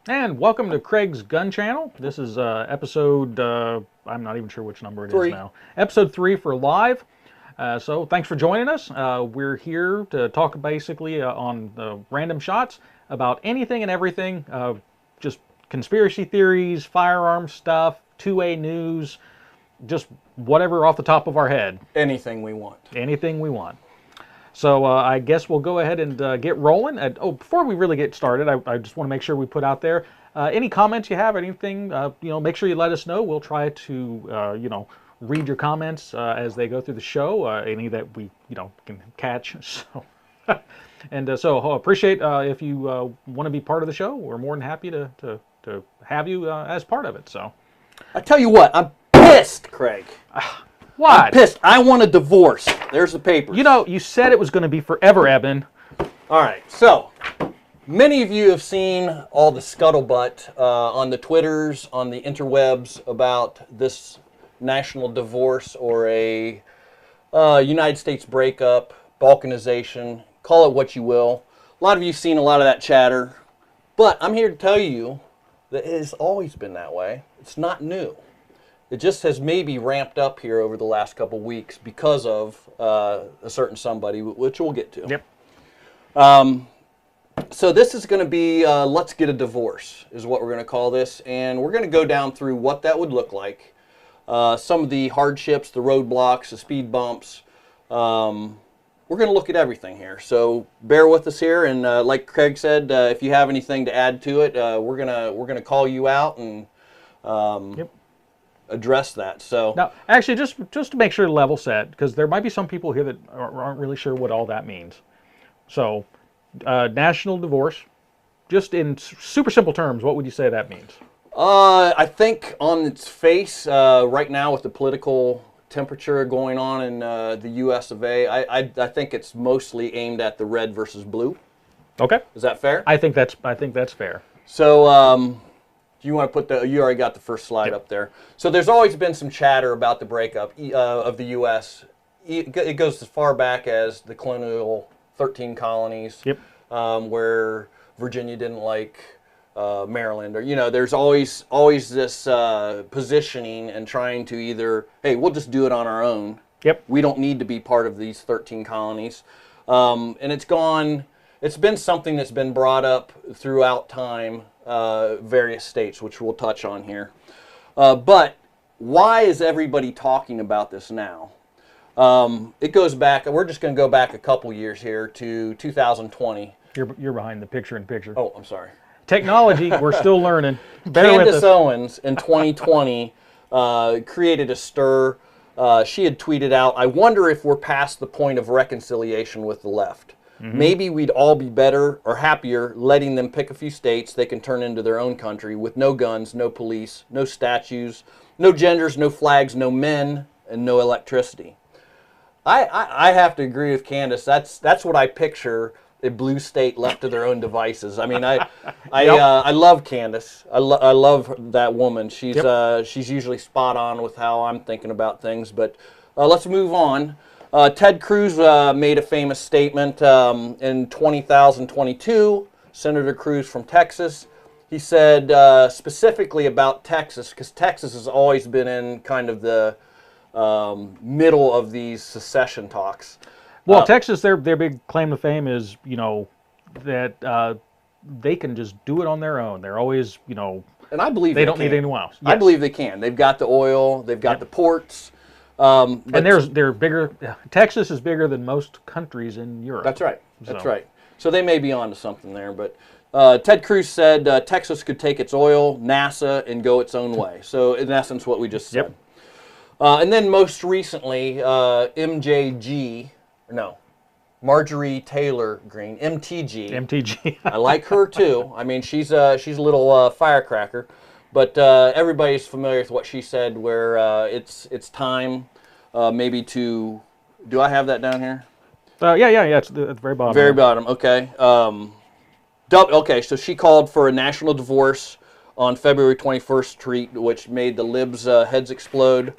And welcome to Craig's Gun Channel. This is episode, I'm not even sure which number it is now. Episode 3 for live. So thanks for joining us. We're here to talk basically on the random shots about anything and everything. Just conspiracy theories, firearms stuff, 2A news, just whatever off the top of our head. Anything we want. Anything we want. So I guess we'll go ahead and get rolling. Before we really get started, I just want to make sure we put out there any comments you have, anything, make sure you let us know. We'll try to, read your comments as they go through the show, any that we, can catch. So, so appreciate if you want to be part of the show. We're more than happy to have you as part of it. So, I tell you what, I'm pissed, Craig. What? I'm pissed. I want a divorce. There's the papers. You said it was going to be forever, Eben. All right. So, many of you have seen all the scuttlebutt on the Twitters, on the interwebs about this national divorce or a United States breakup, balkanization, call it what you will. A lot of you have seen a lot of that chatter. But I'm here to tell you that it has always been that way. It's not new. It just has maybe ramped up here over the last couple weeks because of a certain somebody, which we'll get to. Yep. So this is going to be Let's Get a Divorce is what we're going to call this. And we're going to go down through what that would look like. Some of the hardships, the roadblocks, the speed bumps. We're going to look at everything here. So bear with us here. And like Craig said, if you have anything to add to it, we're gonna call you out and Yep. address that. So now, actually, just to make sure level set, because there might be some people here that aren't really sure what all that means. So, national divorce, just in super simple terms, what would you say that means? I think on its face, right now with the political temperature going on in the U.S. of A., I think it's mostly aimed at the red versus blue. Okay. Is that fair? I think that's fair. So, do you want to put you already got the first slide up there. So there's always been some chatter about the breakup of the U.S. It goes as far back as the colonial 13 colonies, Yep. Where Virginia didn't like Maryland, or there's always this positioning and trying to either, hey, we'll just do it on our own. Yep. We don't need to be part of these 13 colonies, and it's been something that's been brought up throughout time. Various states, which we'll touch on here. But why is everybody talking about this now? It goes back, we're just going to go back a couple years here to 2020. You're behind the picture-in-picture. Oh, I'm sorry. Technology, we're still learning. Bear with Candace us. Owens in 2020 created a stir. She had tweeted out, "I wonder if we're past the point of reconciliation with the left. Maybe we'd all be better or happier letting them pick a few states they can turn into their own country with no guns, no police, no statues, no genders, no flags, no men, and no electricity." I have to agree with Candace. That's what I picture, a blue state left to their own devices. I mean, I love Candace. I love that woman. She's usually spot on with how I'm thinking about things. But let's move on. Ted Cruz made a famous statement in 2022. Senator Cruz from Texas. He said specifically about Texas, because Texas has always been in kind of the middle of these secession talks. Well, Texas, their big claim to fame is, that they can just do it on their own. They're always, and I believe they don't need anyone else. I believe they can. They've got the oil. They've got the ports. And they're bigger. Texas is bigger than most countries in Europe. That's right. That's right. So they may be onto something there. But Ted Cruz said Texas could take its oil, NASA, and go its own way. So in essence, what we just said. Yep. And then most recently, Marjorie Taylor Greene, MTG. MTG. I like her too. I mean, she's a little firecracker. But everybody's familiar with what she said, where it's time maybe to. Do I have that down here? Yeah. It's at the very bottom. Very bottom. Okay. Okay. So she called for a national divorce on February 21st tweet, which made the libs' heads explode.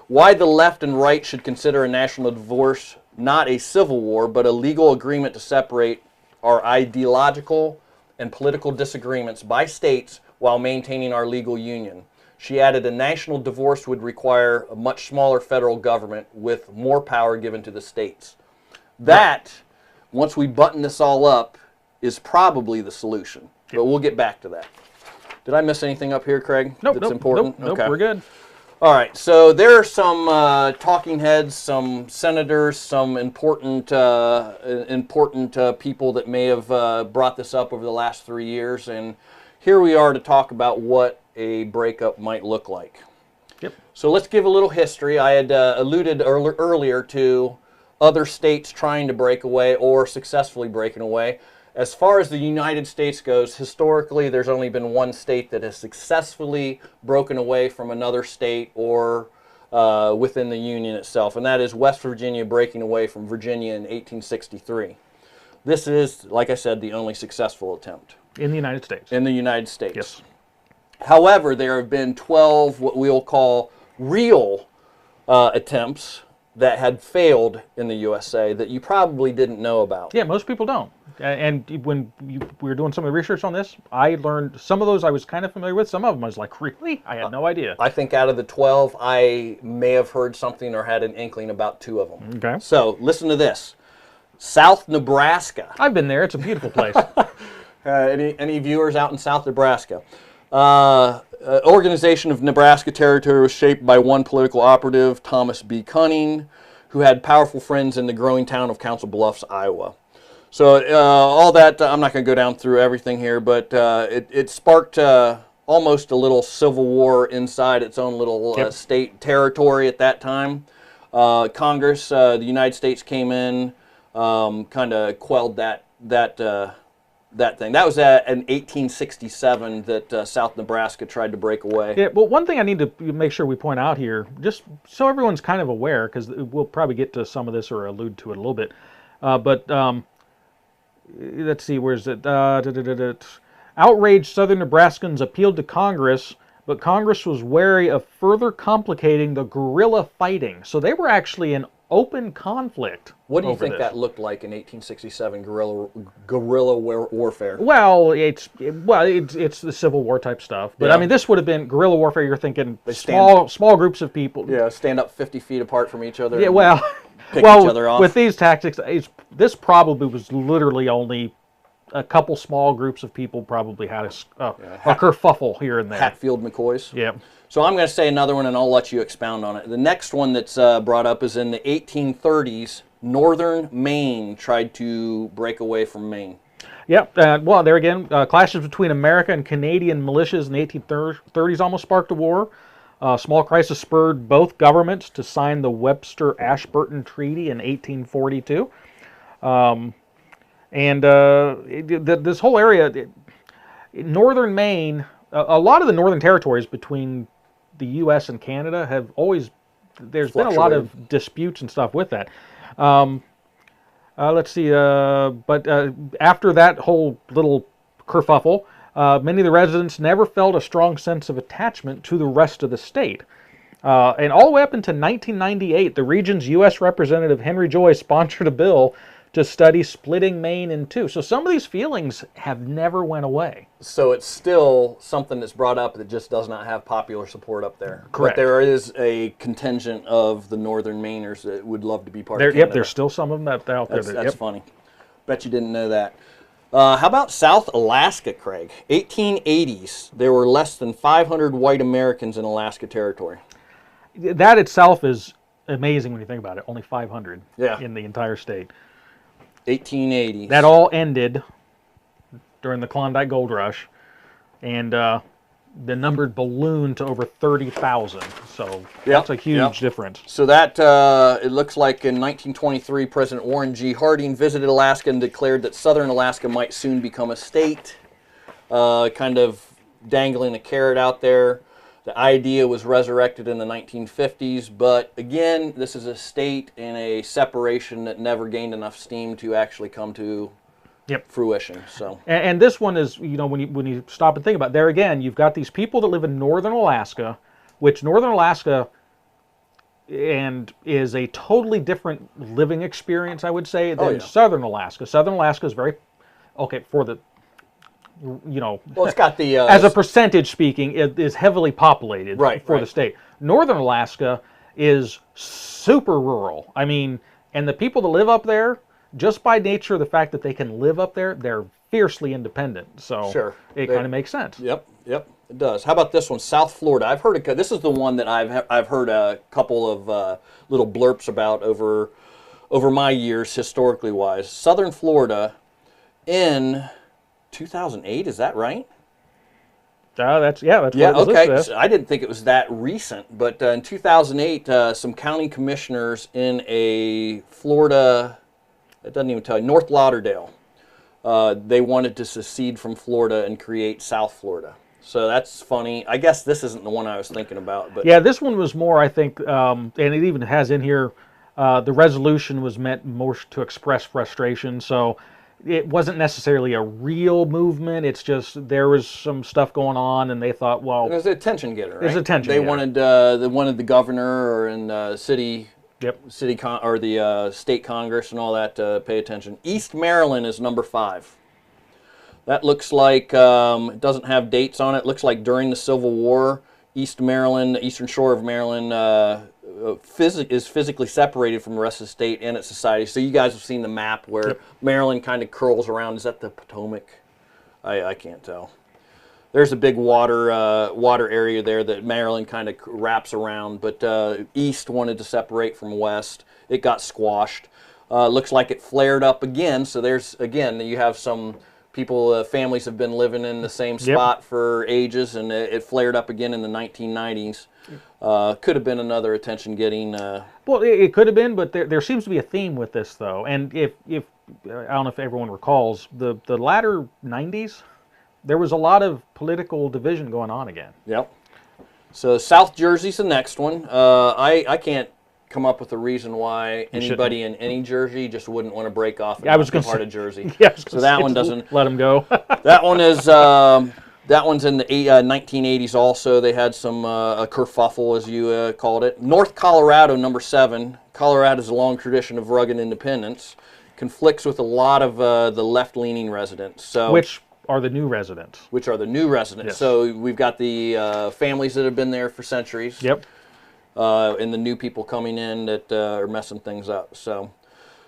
Why the left and right should consider a national divorce not a civil war, but a legal agreement to separate our ideological and political disagreements by states while maintaining our legal union. She added a national divorce would require a much smaller federal government with more power given to the states. That, once we button this all up, is probably the solution. But we'll get back to that. Did I miss anything up here, Craig? Nope, that's important? Nope, we're good. All right, so there are some talking heads, some senators, some important people that may have brought this up over the last 3 years, and here we are to talk about what a breakup might look like. Yep. So let's give a little history. I had alluded earlier to other states trying to break away or successfully breaking away. As far as the United States goes, historically, there's only been one state that has successfully broken away from another state or within the Union itself, and that is West Virginia breaking away from Virginia in 1863. This is, like I said, the only successful attempt. In the United States. In the United States. Yes. However, there have been 12 what we'll call real attempts that had failed in the USA that you probably didn't know about. Yeah, most people don't. And when we were doing some of the research on this, I learned some of those I was kind of familiar with. Some of them I was like, really? I had no idea. I think out of the 12, I may have heard something or had an inkling about 2 of them. Okay. So listen to this. South Nebraska. I've been there. It's a beautiful place. Any viewers out in South Nebraska? Organization of Nebraska Territory was shaped by one political operative, Thomas B. Cunning, who had powerful friends in the growing town of Council Bluffs, Iowa. So all that, I'm not going to go down through everything here, but it sparked almost a little civil war inside its own little state territory at that time. Congress, the United States came in, kind of quelled that thing. That was in 1867 that South Nebraska tried to break away. Yeah, well, one thing I need to make sure we point out here, just so everyone's kind of aware, because we'll probably get to some of this or allude to it a little bit, but let's see, where's it? Outraged Southern Nebraskans appealed to Congress, but Congress was wary of further complicating the guerrilla fighting. So they were actually in open conflict. What do you think that looked like in 1867 guerrilla warfare? Well, it's the Civil War type stuff. But I mean, this would have been guerrilla warfare. You're thinking small groups of people. Yeah, stand up 50 feet apart from each other. Yeah, well, pick each other off. With these tactics, this probably was literally only a couple small groups of people probably had a kerfuffle here and there. Hatfield McCoys. Yeah. So I'm going to say another one, and I'll let you expound on it. The next one that's brought up is in the 1830s. Northern Maine tried to break away from Maine. Yep. Well, there again, clashes between America and Canadian militias in the 1830s almost sparked a war. Small crisis spurred both governments to sign the Webster-Ashburton Treaty in 1842. This whole area, northern Maine, a lot of the northern territories between the U.S. and Canada have always, there's been a lot of disputes and stuff with that. Let's see, but after that whole little kerfuffle, many of the residents never felt a strong sense of attachment to the rest of the state. And all the way up into 1998, the region's U.S. Representative Henry Joy sponsored a bill to study splitting Maine in two. So some of these feelings have never went away. So it's still something that's brought up that just does not have popular support up there. Correct. But there is a contingent of the northern Mainers that would love to be part of Canada. Yep, there's still some of them out there. That's funny. Bet you didn't know that. How about South Alaska, Craig? 1880s, there were less than 500 white Americans in Alaska Territory. That itself is amazing when you think about it. Only 500 in the entire state. 1880s. That all ended during the Klondike Gold Rush, and the number ballooned to over 30,000. So that's a huge difference. So that, it looks like in 1923, President Warren G. Harding visited Alaska and declared that southern Alaska might soon become a state, kind of dangling a carrot out there. The idea was resurrected in the 1950s, but again, this is a state in a separation that never gained enough steam to actually come to fruition. So, and this one is, you know, when you stop and think about it, there again, you've got these people that live in northern Alaska, which northern Alaska is a totally different living experience, I would say, than southern Alaska. Southern Alaska is very, you know, Well, it's got the as a percentage speaking, it is heavily populated for Right. the state. Northern Alaska is super rural. I mean, and the people that live up there, just by nature of the fact that they can live up there, they're fiercely independent. So Sure. it kind of makes sense. Yep, it does. How about this one, South Florida? I've heard this is the one that I've heard a couple of little blurps about over my years historically wise. Southern Florida in 2008, is that right? That's what it was Okay. listed as. So I didn't think it was that recent, but in 2008, some county commissioners in a Florida, it doesn't even tell you, North Lauderdale, they wanted to secede from Florida and create South Florida. So that's funny. I guess this isn't the one I was thinking about, but Yeah, this one was more, I think, and it even has in here, the resolution was meant more to express frustration. So it wasn't necessarily a real movement. It's just there was some stuff going on, and they thought, well, it was an attention getter. Right? It was attention They getter. wanted the governor or in city. Yep. Or the state Congress and all that to pay attention. East Maryland is number 5. That looks like it doesn't have dates on it. Looks like during the Civil War, East Maryland, the eastern shore of Maryland, is physically separated from the rest of the state and its society. So you guys have seen the map where Maryland kind of curls around. Is that the Potomac? I can't tell. There's a big water area there that Maryland kind of wraps around, but East wanted to separate from West. It got squashed. Looks like it flared up again. So there's, again, you have some people, families have been living in the same spot for ages, and it flared up again in the 1990s. Could have been another attention-getting. Well, it could have been, but there seems to be a theme with this, though. And if I don't know if everyone recalls, the latter 90s, there was a lot of political division going on again. Yep. So South Jersey's the next one. I can't come up with a reason why anybody in any Jersey just wouldn't want to break off and be part of Jersey. Yeah, so that one doesn't. Let them go. That one is. That one's in the 1980s also. They had some a kerfuffle, as you called it. North Colorado, number 7. Colorado has a long tradition of rugged independence. Conflicts with a lot of the left-leaning residents. So Which are the new residents. Yes. So we've got the families that have been there for centuries. Yep. And the new people coming in that are messing things up. So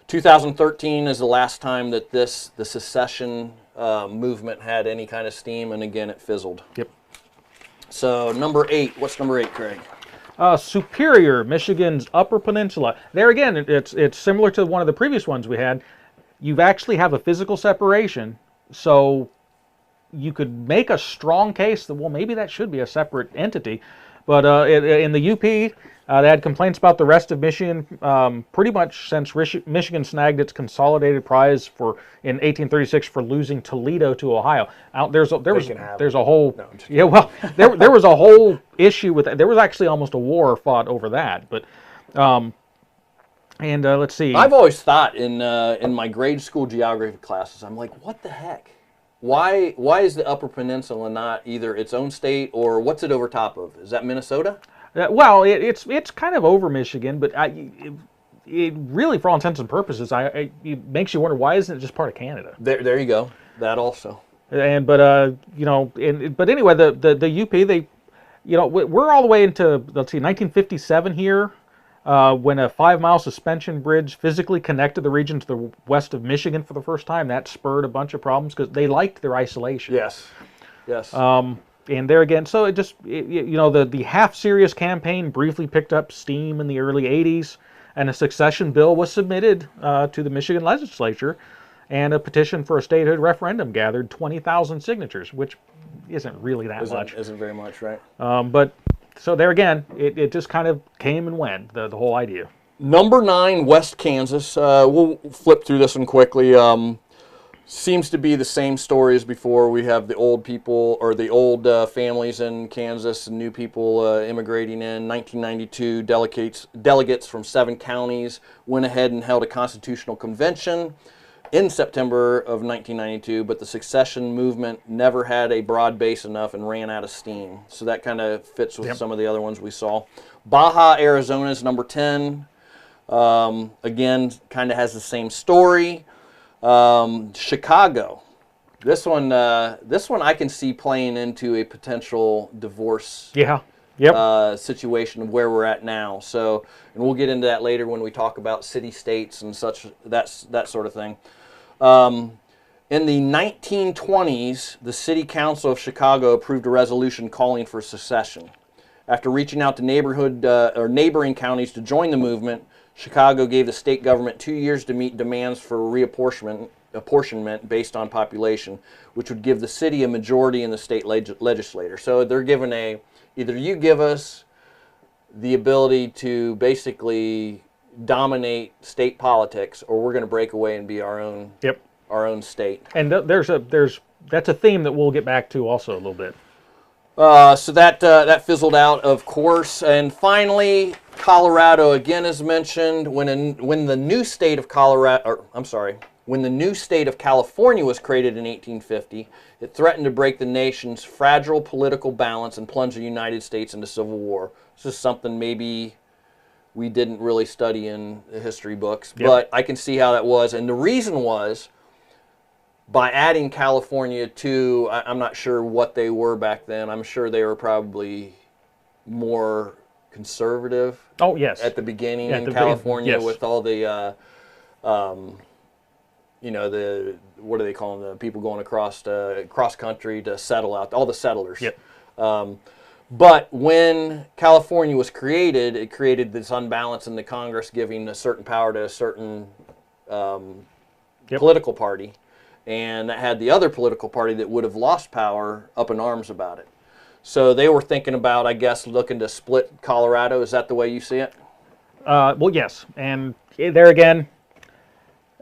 2013 is the last time that the secession movement had any kind of steam, and again it fizzled. Yep. So number 8, what's number 8, Craig? Superior, Michigan's Upper Peninsula. There again, it's similar to one of the previous ones we had. You actually have a physical separation, so you could make a strong case that, well, maybe that should be a separate entity. But in the UP, they had complaints about the rest of Michigan pretty much since Michigan snagged its consolidated prize in 1836 for losing Toledo to Ohio. There was a whole there was a whole issue with that. There was actually almost a war fought over that. But let's see. I've always thought in my grade school geography classes, I'm like, what the heck? Why is the Upper Peninsula not either its own state or what's it over top of? Is that Minnesota? Well, it's kind of over Michigan, but it really, for all intents and purposes, it makes you wonder, why isn't it just part of Canada? There you go. That also. But anyway, the UP, we're all the way into, let's see, 1957 here. When a 5-mile suspension bridge physically connected the region to the west of Michigan for the first time, that spurred a bunch of problems because they liked their isolation. Yes. And there again, so the half-serious campaign briefly picked up steam in the early 80s, and a succession bill was submitted to the Michigan legislature, and a petition for a statehood referendum gathered 20,000 signatures, which isn't really that much. Isn't very much, right? But so there again, it just kind of came and went, the whole idea. Number 9, West Kansas. We'll flip through this one quickly. Seems to be the same story as before. We have the old people, or the old families in Kansas, and new people immigrating in. 1992, delegates from 7 counties went ahead and held a constitutional convention in September of 1992, but the secession movement never had a broad base enough and ran out of steam. So that kind of fits with some of the other ones we saw. Baja, Arizona is number 10. Again, kind of has the same story. Chicago, This one I can see playing into a potential divorce Yeah. Yep. situation of where we're at now. So, and we'll get into that later when we talk about city-states and such, that sort of thing. In the 1920s, the City Council of Chicago approved a resolution calling for secession. After reaching out to neighboring counties to join the movement, Chicago gave the state government 2 years to meet demands for apportionment based on population, which would give the city a majority in the state legislature. So they're given either you give us the ability to basically dominate state politics, or we're going to break away and be our own state. And that's a theme that we'll get back to also a little bit. So that fizzled out, of course. And finally, Colorado again is mentioned. When the new state of when the new state of California was created in 1850, it threatened to break the nation's fragile political balance and plunge the United States into civil war. This is something maybe we didn't really study in the history books, but I can see how that was. And the reason was, by adding California to, I'm not sure what they were back then. I'm sure they were probably more conservative. Oh, yes. At the beginning in California, with all the, what do they call them? The people going across country to settle out, all the settlers. Yep. But when California was created, it created this unbalance in the Congress, giving a certain power to a certain political party. And that had the other political party that would have lost power up in arms about it. So they were thinking about, I guess, looking to split Colorado. Is that the way you see it? Well, yes. And there again,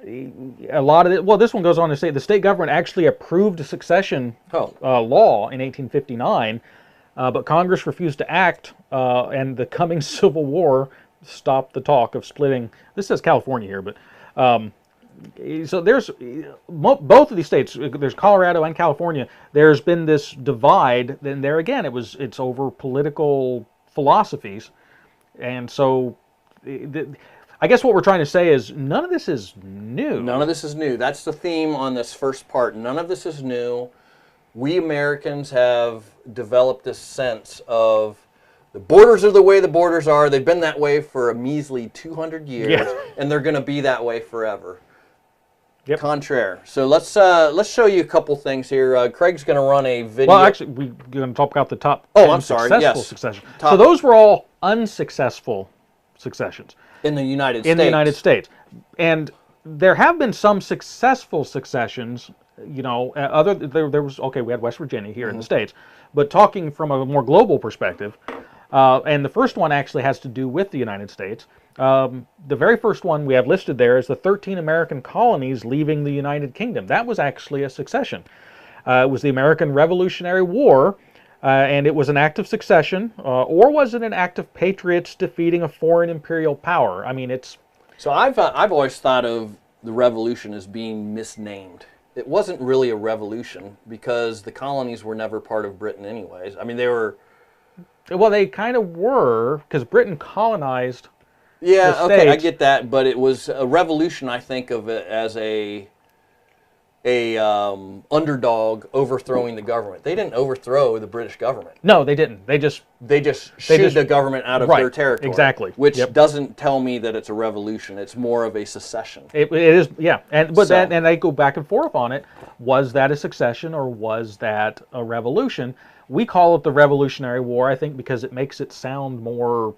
a lot of it, well, this one goes on to say the state government actually approved a succession law in 1859, but Congress refused to act, and the coming Civil War stopped the talk of splitting. This says California here, but so there's both of these states. There's Colorado and California. There's been this divide. Then there again, it's over political philosophies, and so I guess what we're trying to say is none of this is new. None of this is new. That's the theme on this first part. None of this is new. We Americans have developed this sense of the borders are the way the borders are. They've been that way for a measly 200 years, and they're going to be that way forever. Yep. Contraire. So let's show you a couple things here. Craig's going to run a video. Well, actually, we're going to talk about the top 10 successful successions. So those were all unsuccessful successions. In the United States. In the United States. And there have been some successful successions, there was, we had West Virginia here in the States, but talking from a more global perspective, and the first one actually has to do with the United States. The very first one we have listed there is the 13 American colonies leaving the United Kingdom. That was actually a succession. It was the American Revolutionary War, and it was an act of succession, or was it an act of patriots defeating a foreign imperial power? I mean, it's... So I've always thought of the revolution as being misnamed. It wasn't really a revolution because the colonies were never part of Britain anyways. I mean, they were... Well, they kind of were, because Britain colonized the States. Okay, I get that, but it was a revolution. I think of it as a underdog overthrowing the government. They didn't overthrow the British government. No, they didn't. They just shooed the government out of their territory. Exactly. Which doesn't tell me that it's a revolution. It's more of a secession. It is, yeah. And they go back and forth on it. Was that a succession or was that a revolution? We call it the Revolutionary War, I think, because it makes it sound more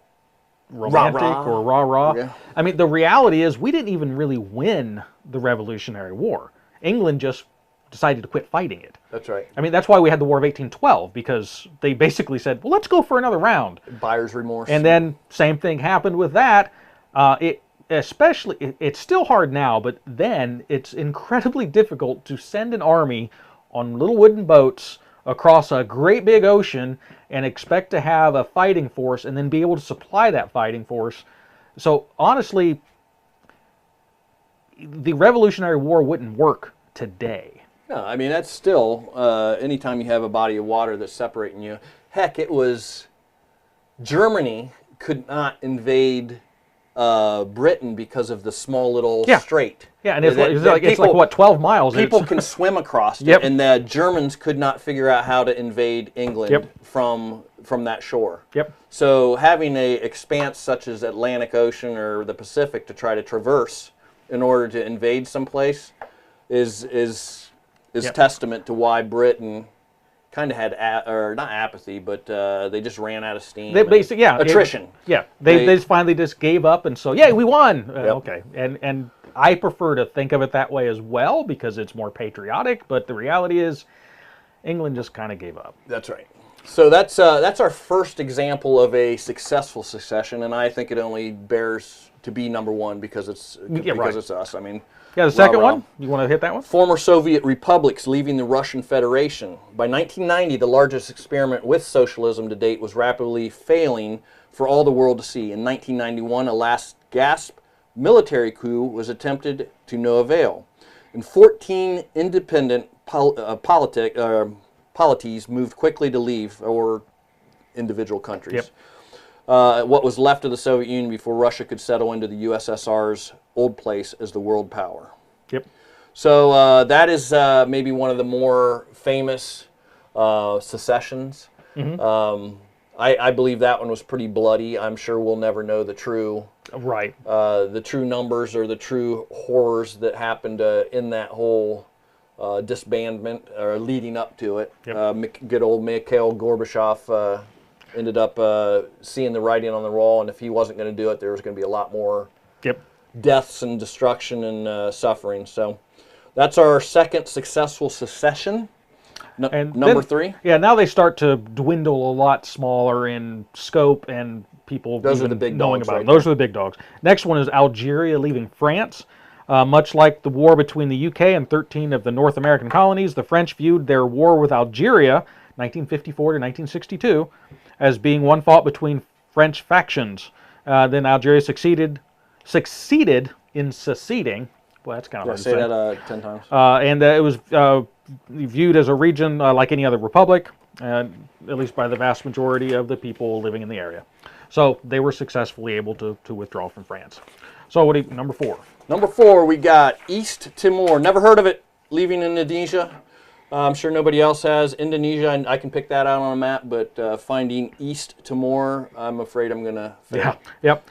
romantic or rah-rah. Yeah. I mean, the reality is we didn't even really win the Revolutionary War. England just decided to quit fighting it. That's right. I mean, that's why we had the War of 1812, because they basically said, well, let's go for another round. Buyer's remorse. And then same thing happened with that. It's still hard now, but then it's incredibly difficult to send an army on little wooden boats across a great big ocean and expect to have a fighting force and then be able to supply that fighting force. So honestly, the Revolutionary War wouldn't work today. No, I mean, that's still, anytime you have a body of water that's separating you. Heck, it was Germany could not invade Britain because of the small little strait. Yeah, and it's like what, 12 miles? People can swim across it, and the Germans could not figure out how to invade England from that shore. Yep. So having a expanse such as Atlantic Ocean or the Pacific to try to traverse in order to invade someplace is testament to why Britain kind of had, not apathy, but they just ran out of steam. Attrition. They just finally just gave up, and so, we won. Okay, and I prefer to think of it that way as well because it's more patriotic, but the reality is England just kind of gave up. That's right. So that's our first example of a successful secession, and I think it only bears to be number one because it's us. I mean, the second one, you want to hit that one? Former Soviet republics leaving the Russian Federation. By 1990, the largest experiment with socialism to date was rapidly failing for all the world to see. In 1991, a last gasp military coup was attempted to no avail. And 14 independent polities moved quickly to leave, or individual countries. What was left of the Soviet Union before Russia could settle into the USSR's old place as the world power. So that is maybe one of the more famous secessions. I believe that one was pretty bloody. I'm sure we'll never know the true numbers or the true horrors that happened in that whole disbandment or leading up to it. Good old Mikhail Gorbachev ended up seeing the writing on the wall, and if he wasn't going to do it, there was going to be a lot more deaths and destruction and suffering. So that's our second successful secession. Number three? Yeah, now they start to dwindle a lot smaller in scope, and people those are the big knowing dogs about them. Those are the big dogs. Next one is Algeria leaving France. Much like the war between the UK and 13 of the North American colonies, the French viewed their war with Algeria, 1954 to 1962, as being one fought between French factions. Then Algeria succeeded in seceding. Boy, that's kind of hard to say. Say that 10 times. And it was viewed as a region like any other republic, at least by the vast majority of the people living in the area. So they were successfully able to withdraw from France. So number four? Number four, we got East Timor. Never heard of it, leaving Indonesia. I'm sure nobody else has. Indonesia, and I can pick that out on a map, but finding East Timor, I'm afraid I'm going to fail.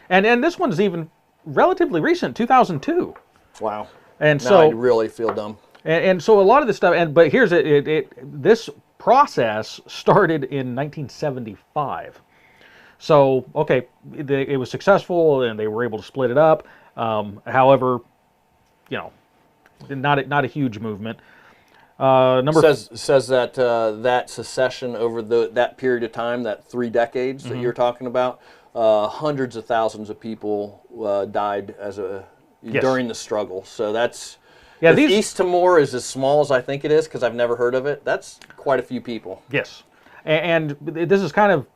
And this one's even relatively recent, 2002. Wow. And now so I really feel dumb. And so a lot of this stuff, but here's this process started in 1975. So, okay, it was successful, and they were able to split it up. However, not a huge movement. Says that that secession over that period of time, that 3 decades that you're talking about, hundreds of thousands of people died during the struggle. So that's East Timor is as small as I think it is, because I've never heard of it. That's quite a few people. Yes, and this is kind of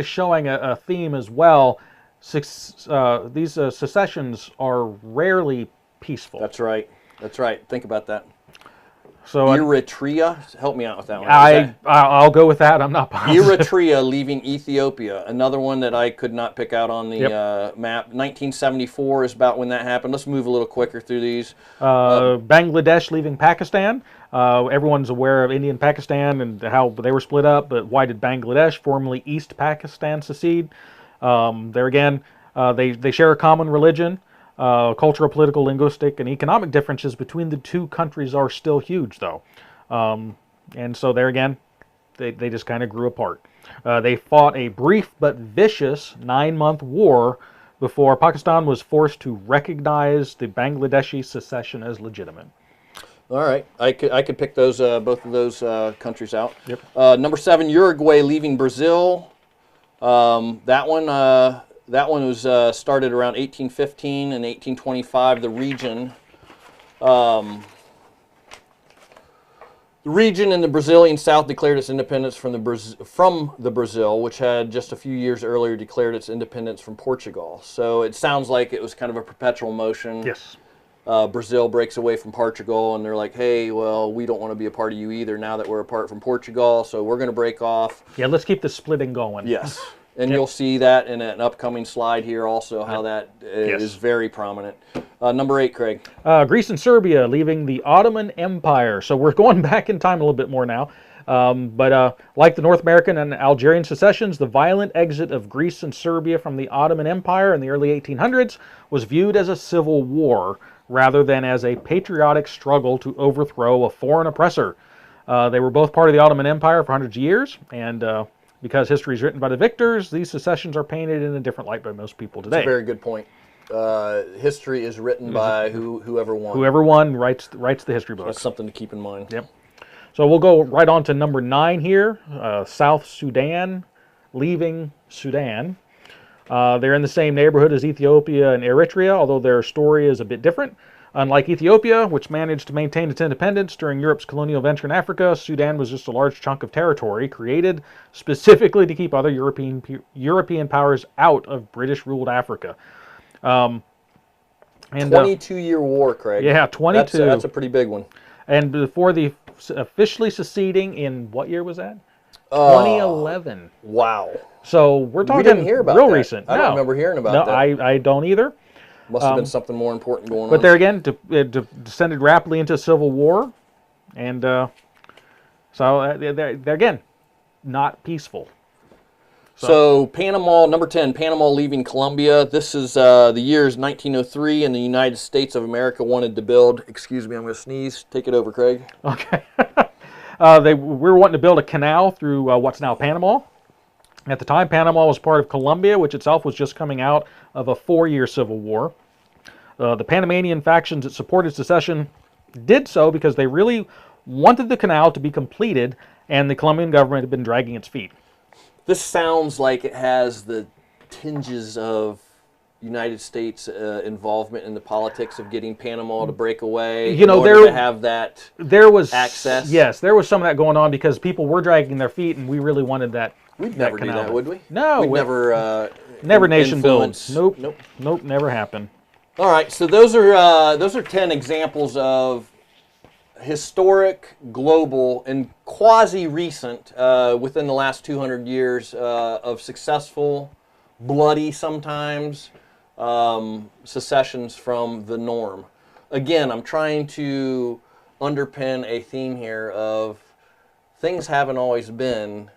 showing a theme as well. These secessions are rarely peaceful. That's right. Think about that. So Eritrea, help me out with that one. I'll go with that. I'm not positive. Eritrea leaving Ethiopia, another one that I could not pick out on the map. 1974 is about when that happened. Let's move a little quicker through these. Bangladesh leaving Pakistan. Everyone's aware of India and Pakistan and how they were split up, but why did Bangladesh, formerly East Pakistan, secede? There again, they share a common religion. Cultural, political, linguistic, and economic differences between the two countries are still huge, though. And so there again, they just kind of grew apart. They fought a brief but vicious 9-month war before Pakistan was forced to recognize the Bangladeshi secession as legitimate. All right, I could pick those both of those countries out. Number 7, Uruguay leaving Brazil. That one was started around 1815 and 1825. The region in the Brazilian South declared its independence from the Brazil, which had just a few years earlier declared its independence from Portugal. So it sounds like it was kind of a perpetual motion. Yes. Brazil breaks away from Portugal, and they're like, hey, well, we don't want to be a part of you either now that we're apart from Portugal, so we're going to break off. Yeah, let's keep the splitting going. Yes. And you'll see that in an upcoming slide here also, how that is very prominent. Number 8, Craig. Greece and Serbia leaving the Ottoman Empire. So we're going back in time a little bit more now. But like the North American and Algerian secessions, the violent exit of Greece and Serbia from the Ottoman Empire in the early 1800s was viewed as a civil war rather than as a patriotic struggle to overthrow a foreign oppressor. They were both part of the Ottoman Empire for hundreds of years, and because history is written by the victors, these secessions are painted in a different light by most people today. That's a very good point. History is written by whoever won. Whoever won writes the history books. That's something to keep in mind. Yep. So we'll go right on to number 9 here. South Sudan leaving Sudan. They're in the same neighborhood as Ethiopia and Eritrea, although their story is a bit different. Unlike Ethiopia, which managed to maintain its independence during Europe's colonial venture in Africa, Sudan was just a large chunk of territory created specifically to keep other European powers out of British-ruled Africa. 22-year war, Craig. Yeah, 22. That's a pretty big one. And before the officially seceding in, what year was that? 2011. Wow. So we're talking we didn't hear about real that. recent. I don't remember hearing about that. I don't either. Must have been something more important going on. But there again, it descended rapidly into civil war, and so they're again not peaceful. So Panama, number 10, Panama leaving Colombia. This is the years 1903, and the United States of America wanted to build. Excuse me, I'm going to sneeze. Take it over, Craig. Okay. We were wanting to build a canal through what's now Panama. At the time, Panama was part of Colombia, which itself was just coming out of a 4-year civil war. The Panamanian factions that supported secession did so because they really wanted the canal to be completed, and the Colombian government had been dragging its feet. This sounds like it has the tinges of United States involvement in the politics of getting Panama to break away in order to have that access. Yes, there was some of that going on because people were dragging their feet, and we really wanted that. We'd never do that, would we? No. We'd never nation influence. build. Nope, never happened. All right, so those are 10 examples of historic, global, and quasi-recent, within the last 200 years, of successful, bloody sometimes, secessions from the norm. Again, I'm trying to underpin a theme here of things haven't always been,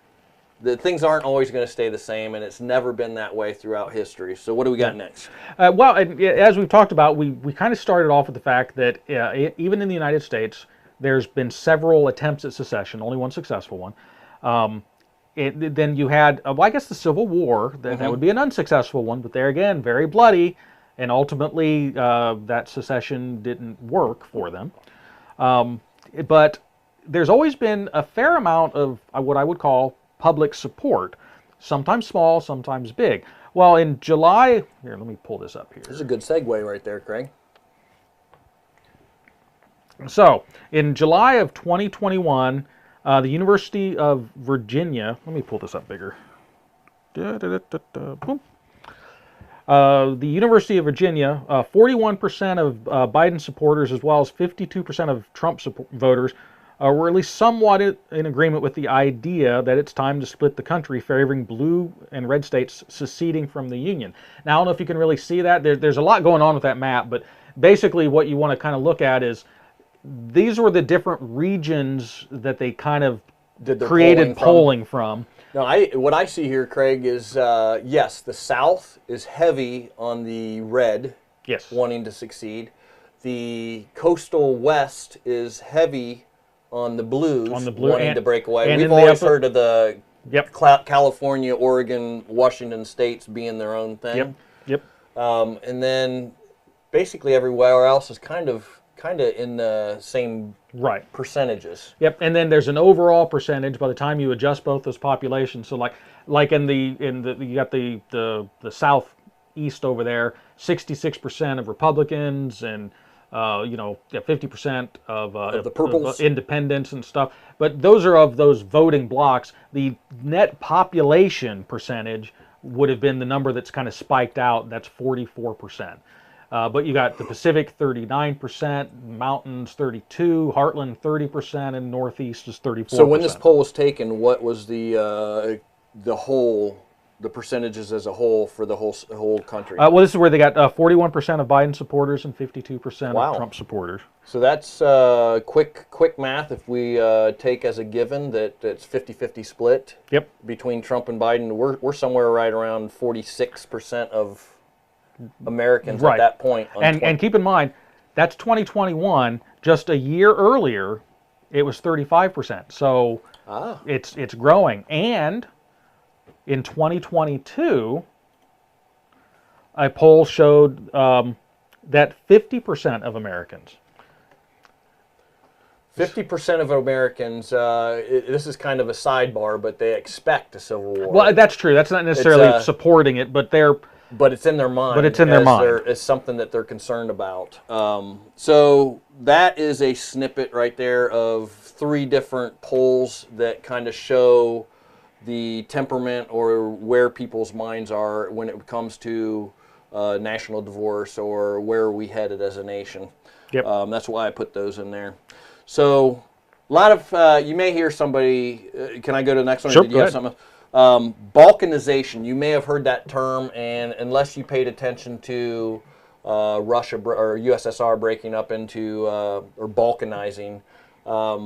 that things aren't always going to stay the same, and it's never been that way throughout history. So what do we got next? Well, as we've talked about, we kind of started off with the fact that even in the United States, there's been several attempts at secession, only one successful one. Then you had, I guess, the Civil War. That would be an unsuccessful one, but there again, very bloody, and ultimately that secession didn't work for them. But there's always been a fair amount of what I would call public support, sometimes small, sometimes big. Well, in July, here, let me pull this up here. This is a good segue right there, Craig. So, in July of 2021, the University of Virginia, let me pull this up bigger. Boom. The University of Virginia, 41% of Biden supporters as well as 52% of Trump voters were at least somewhat in agreement with the idea that it's time to split the country, favoring blue and red states seceding from the Union. Now, I don't know if you can really see that. There's a lot going on with that map, but basically what you want to kind of look at is these were the different regions that they kind of created polling from. Now, what I see here, Craig, is yes, the South is heavy on the red, wanting to succeed. The coastal West is heavy on the blues, wanting to break away. We've always heard of the California, Oregon, Washington states being their own thing. And then basically everywhere else is kind of in the same percentages. And then there's an overall percentage by the time you adjust both those populations. So like in the you got the southeast over there, 66% of Republicans and 50% of the purples, independents and stuff. But those are of those voting blocks. The net population percentage would have been the number that's kind of spiked out. That's 44%. But you got the Pacific 39%, Mountains 32%, Heartland 30%, and Northeast is 34%. So when this poll was taken, what was the whole the percentages as a whole for the whole country? Well, this is where they got 41% of Biden supporters and 52% Wow. of Trump supporters. So that's quick math. If we take as a given that it's 50-50 split Yep. between Trump and Biden, we're somewhere right around 46% of Americans Right. at that point. And keep in mind, that's 2021. Just a year earlier, it was 35%. So it's growing. And in 2022, a poll showed that 50% of Americans. 50% of Americans, this is kind of a sidebar, but they expect a civil war. Well, that's true. That's not necessarily supporting it, but they're... But it's in their mind. But it's in their mind. It's something that they're concerned about. So that is a snippet right there of 3 different polls that kind of show the temperament or where people's minds are when it comes to national divorce or where are we headed as a nation. Yep. That's why I put those in there. So a lot of, you may hear somebody, can I go to the next one? Sure, Did you have something? Balkanization, you may have heard that term, and unless you paid attention to Russia or USSR breaking up into, or Balkanizing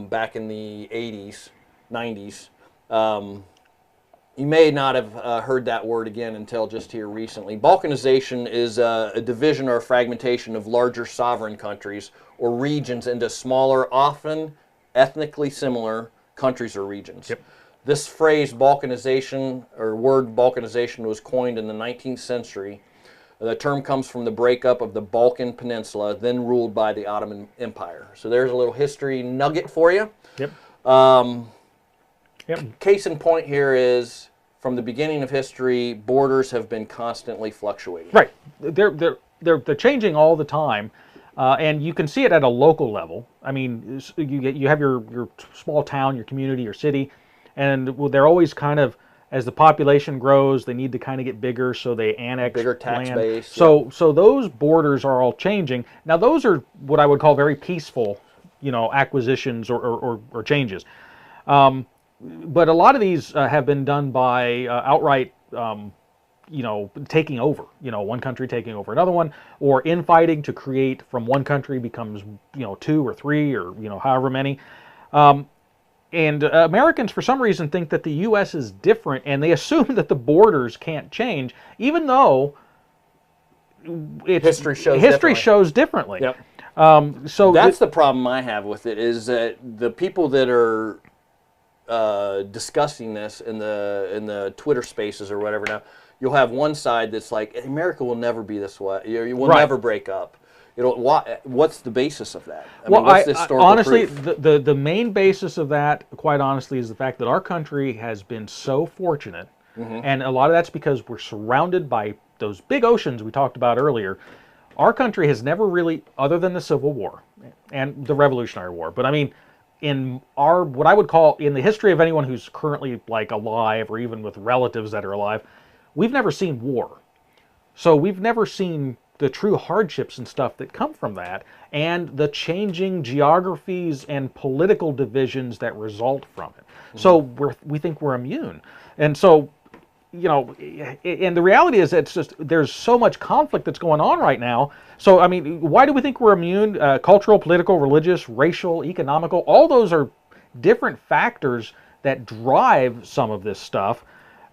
back in the 80s, 90s, you may not have heard that word again until just here recently. Balkanization is a division or a fragmentation of larger sovereign countries or regions into smaller, often ethnically similar countries or regions. Yep. This phrase, balkanization, or word balkanization, was coined in the 19th century. The term comes from the breakup of the Balkan Peninsula, then ruled by the Ottoman Empire. So there's a little history nugget for you. Yep. Case in point here is, from the beginning of history, borders have been constantly fluctuating. Right. They're changing all the time. And you can see it at a local level. I mean, you have your small town, your community, your city, and they're always kind of, as the population grows, they need to kind of get bigger, so they annex bigger tax land. base. So those borders are all changing. Now those are what I would call very peaceful, acquisitions or changes. But a lot of these have been done by outright, taking over. One country taking over another one, or infighting to create from one country becomes 2 or 3 or however many. And Americans, for some reason, think that the U.S. is different, and they assume that the borders can't change, even though history shows differently. Yep. So that's the problem I have with it, is that the people that are discussing this in the Twitter spaces or whatever now, you'll have one side that's like, America will never be this way. You will never break up. What's the basis of that? I mean, what's the historical honestly, proof? the main basis of that, quite honestly, is the fact that our country has been so fortunate, and a lot of that's because we're surrounded by those big oceans we talked about earlier. Our country has never really, other than the Civil War and the Revolutionary War, but I mean, in what I would call, in the history of anyone who's currently alive, or even with relatives that are alive, we've never seen war. So we've never seen the true hardships and stuff that come from that, and the changing geographies and political divisions that result from it. So we think we're immune. And so, and the reality is it's just, there's so much conflict that's going on right now. So, I mean, why do we think we're immune? Cultural, political, religious, racial, economical, all those are different factors that drive some of this stuff.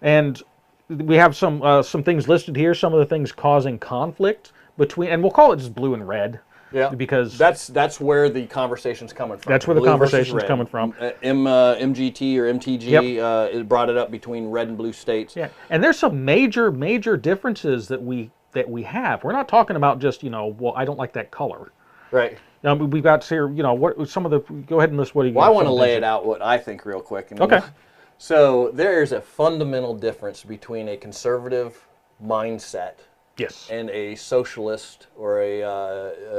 And we have some things listed here, some of the things causing conflict between, and we'll call it just blue and red. Yeah, because that's where the conversation's coming from. That's where the conversation's coming from. MGT or MTG it brought it up between red and blue states. Yeah, and there's some major differences that we have. We're not talking about just well, I don't like that color. Right. Now we've got here, what some of the. Go ahead and list what you. Well, I want to lay it out what I think real quick. Okay. So there's a fundamental difference between a conservative mindset. Yes. And a socialist or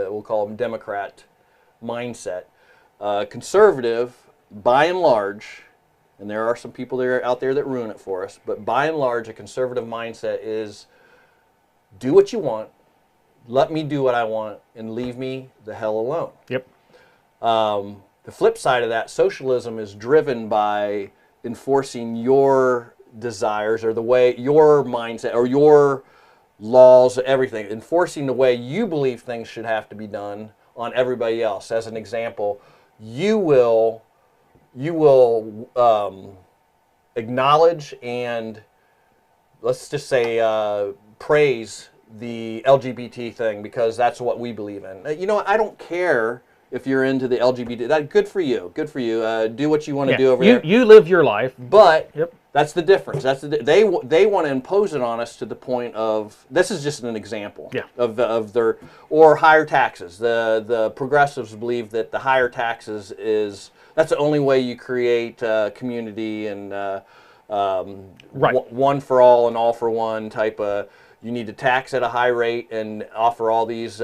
we'll call them Democrat mindset. Conservative, by and large, and there are some people that are out there that ruin it for us, but by and large, a conservative mindset is do what you want, let me do what I want, and leave me the hell alone. Yep. The flip side of that, socialism is driven by enforcing your desires, or the way your mindset or your laws, everything, enforcing the way you believe things should have to be done on everybody else. As an example, you will acknowledge and, let's just say, praise the LGBT thing because that's what we believe in. You know, I don't care if you're into the LGBT. That good for you. Good for you. Do what you want to do over there. You live your life, but that's the difference. They want to impose it on us to the point of, this is just an example of their, or higher taxes. The progressives believe that the higher taxes that's the only way you create community and one for all and all for one type of. You need to tax at a high rate and offer all these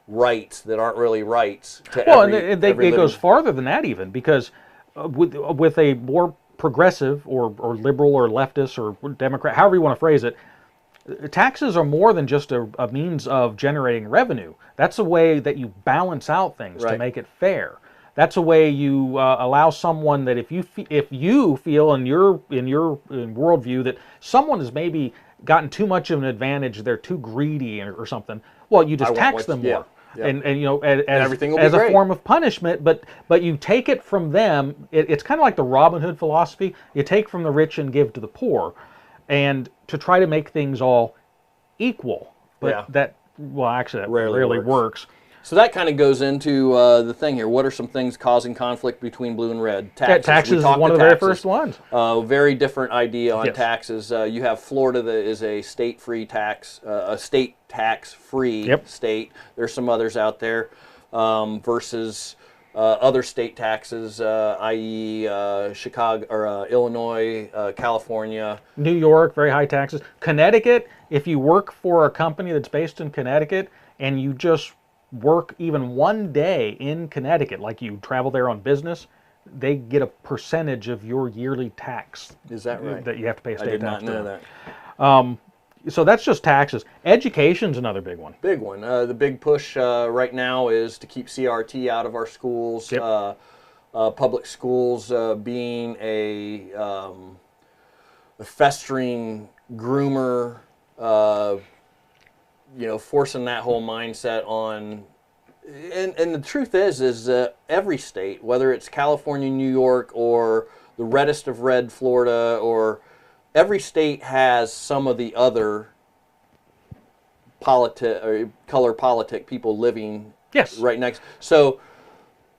rights that aren't really rights to every it goes farther than that even, because with a more progressive or liberal or leftist or Democrat, however you want to phrase it, taxes are more than just a means of generating revenue. That's a way that you balance out things to make it fair. That's a way you allow someone that if you feel in your worldview that someone has maybe gotten too much of an advantage, they're too greedy or something, well, you just tax them more. And you know, as a form of punishment, but you take it from them. It's kind of like the Robin Hood philosophy. You take from the rich and give to the poor, and to try to make things all equal. But that rarely works. So that kind of goes into the thing here. What are some things causing conflict between blue and red? Taxes. Taxes is one of the very first ones. Very different idea on taxes. You have Florida that is a state-free tax, a state tax-free state. There's some others out there versus other state taxes, i.e. Chicago or Illinois, California. New York, very high taxes. Connecticut, if you work for a company that's based in Connecticut and you just work even one day in Connecticut, like you travel there on business, they get a percentage of your yearly tax. Is that right? That you have to pay state tax. I did not know that. So that's just taxes. Education's another big one. Big one. The big push right now is to keep CRT out of our schools. Public schools being a festering groomer. You know, forcing that whole mindset on, and the truth is every state, whether it's California, New York, or the reddest of red, Florida, or every state has some of the other color politic people living right next. So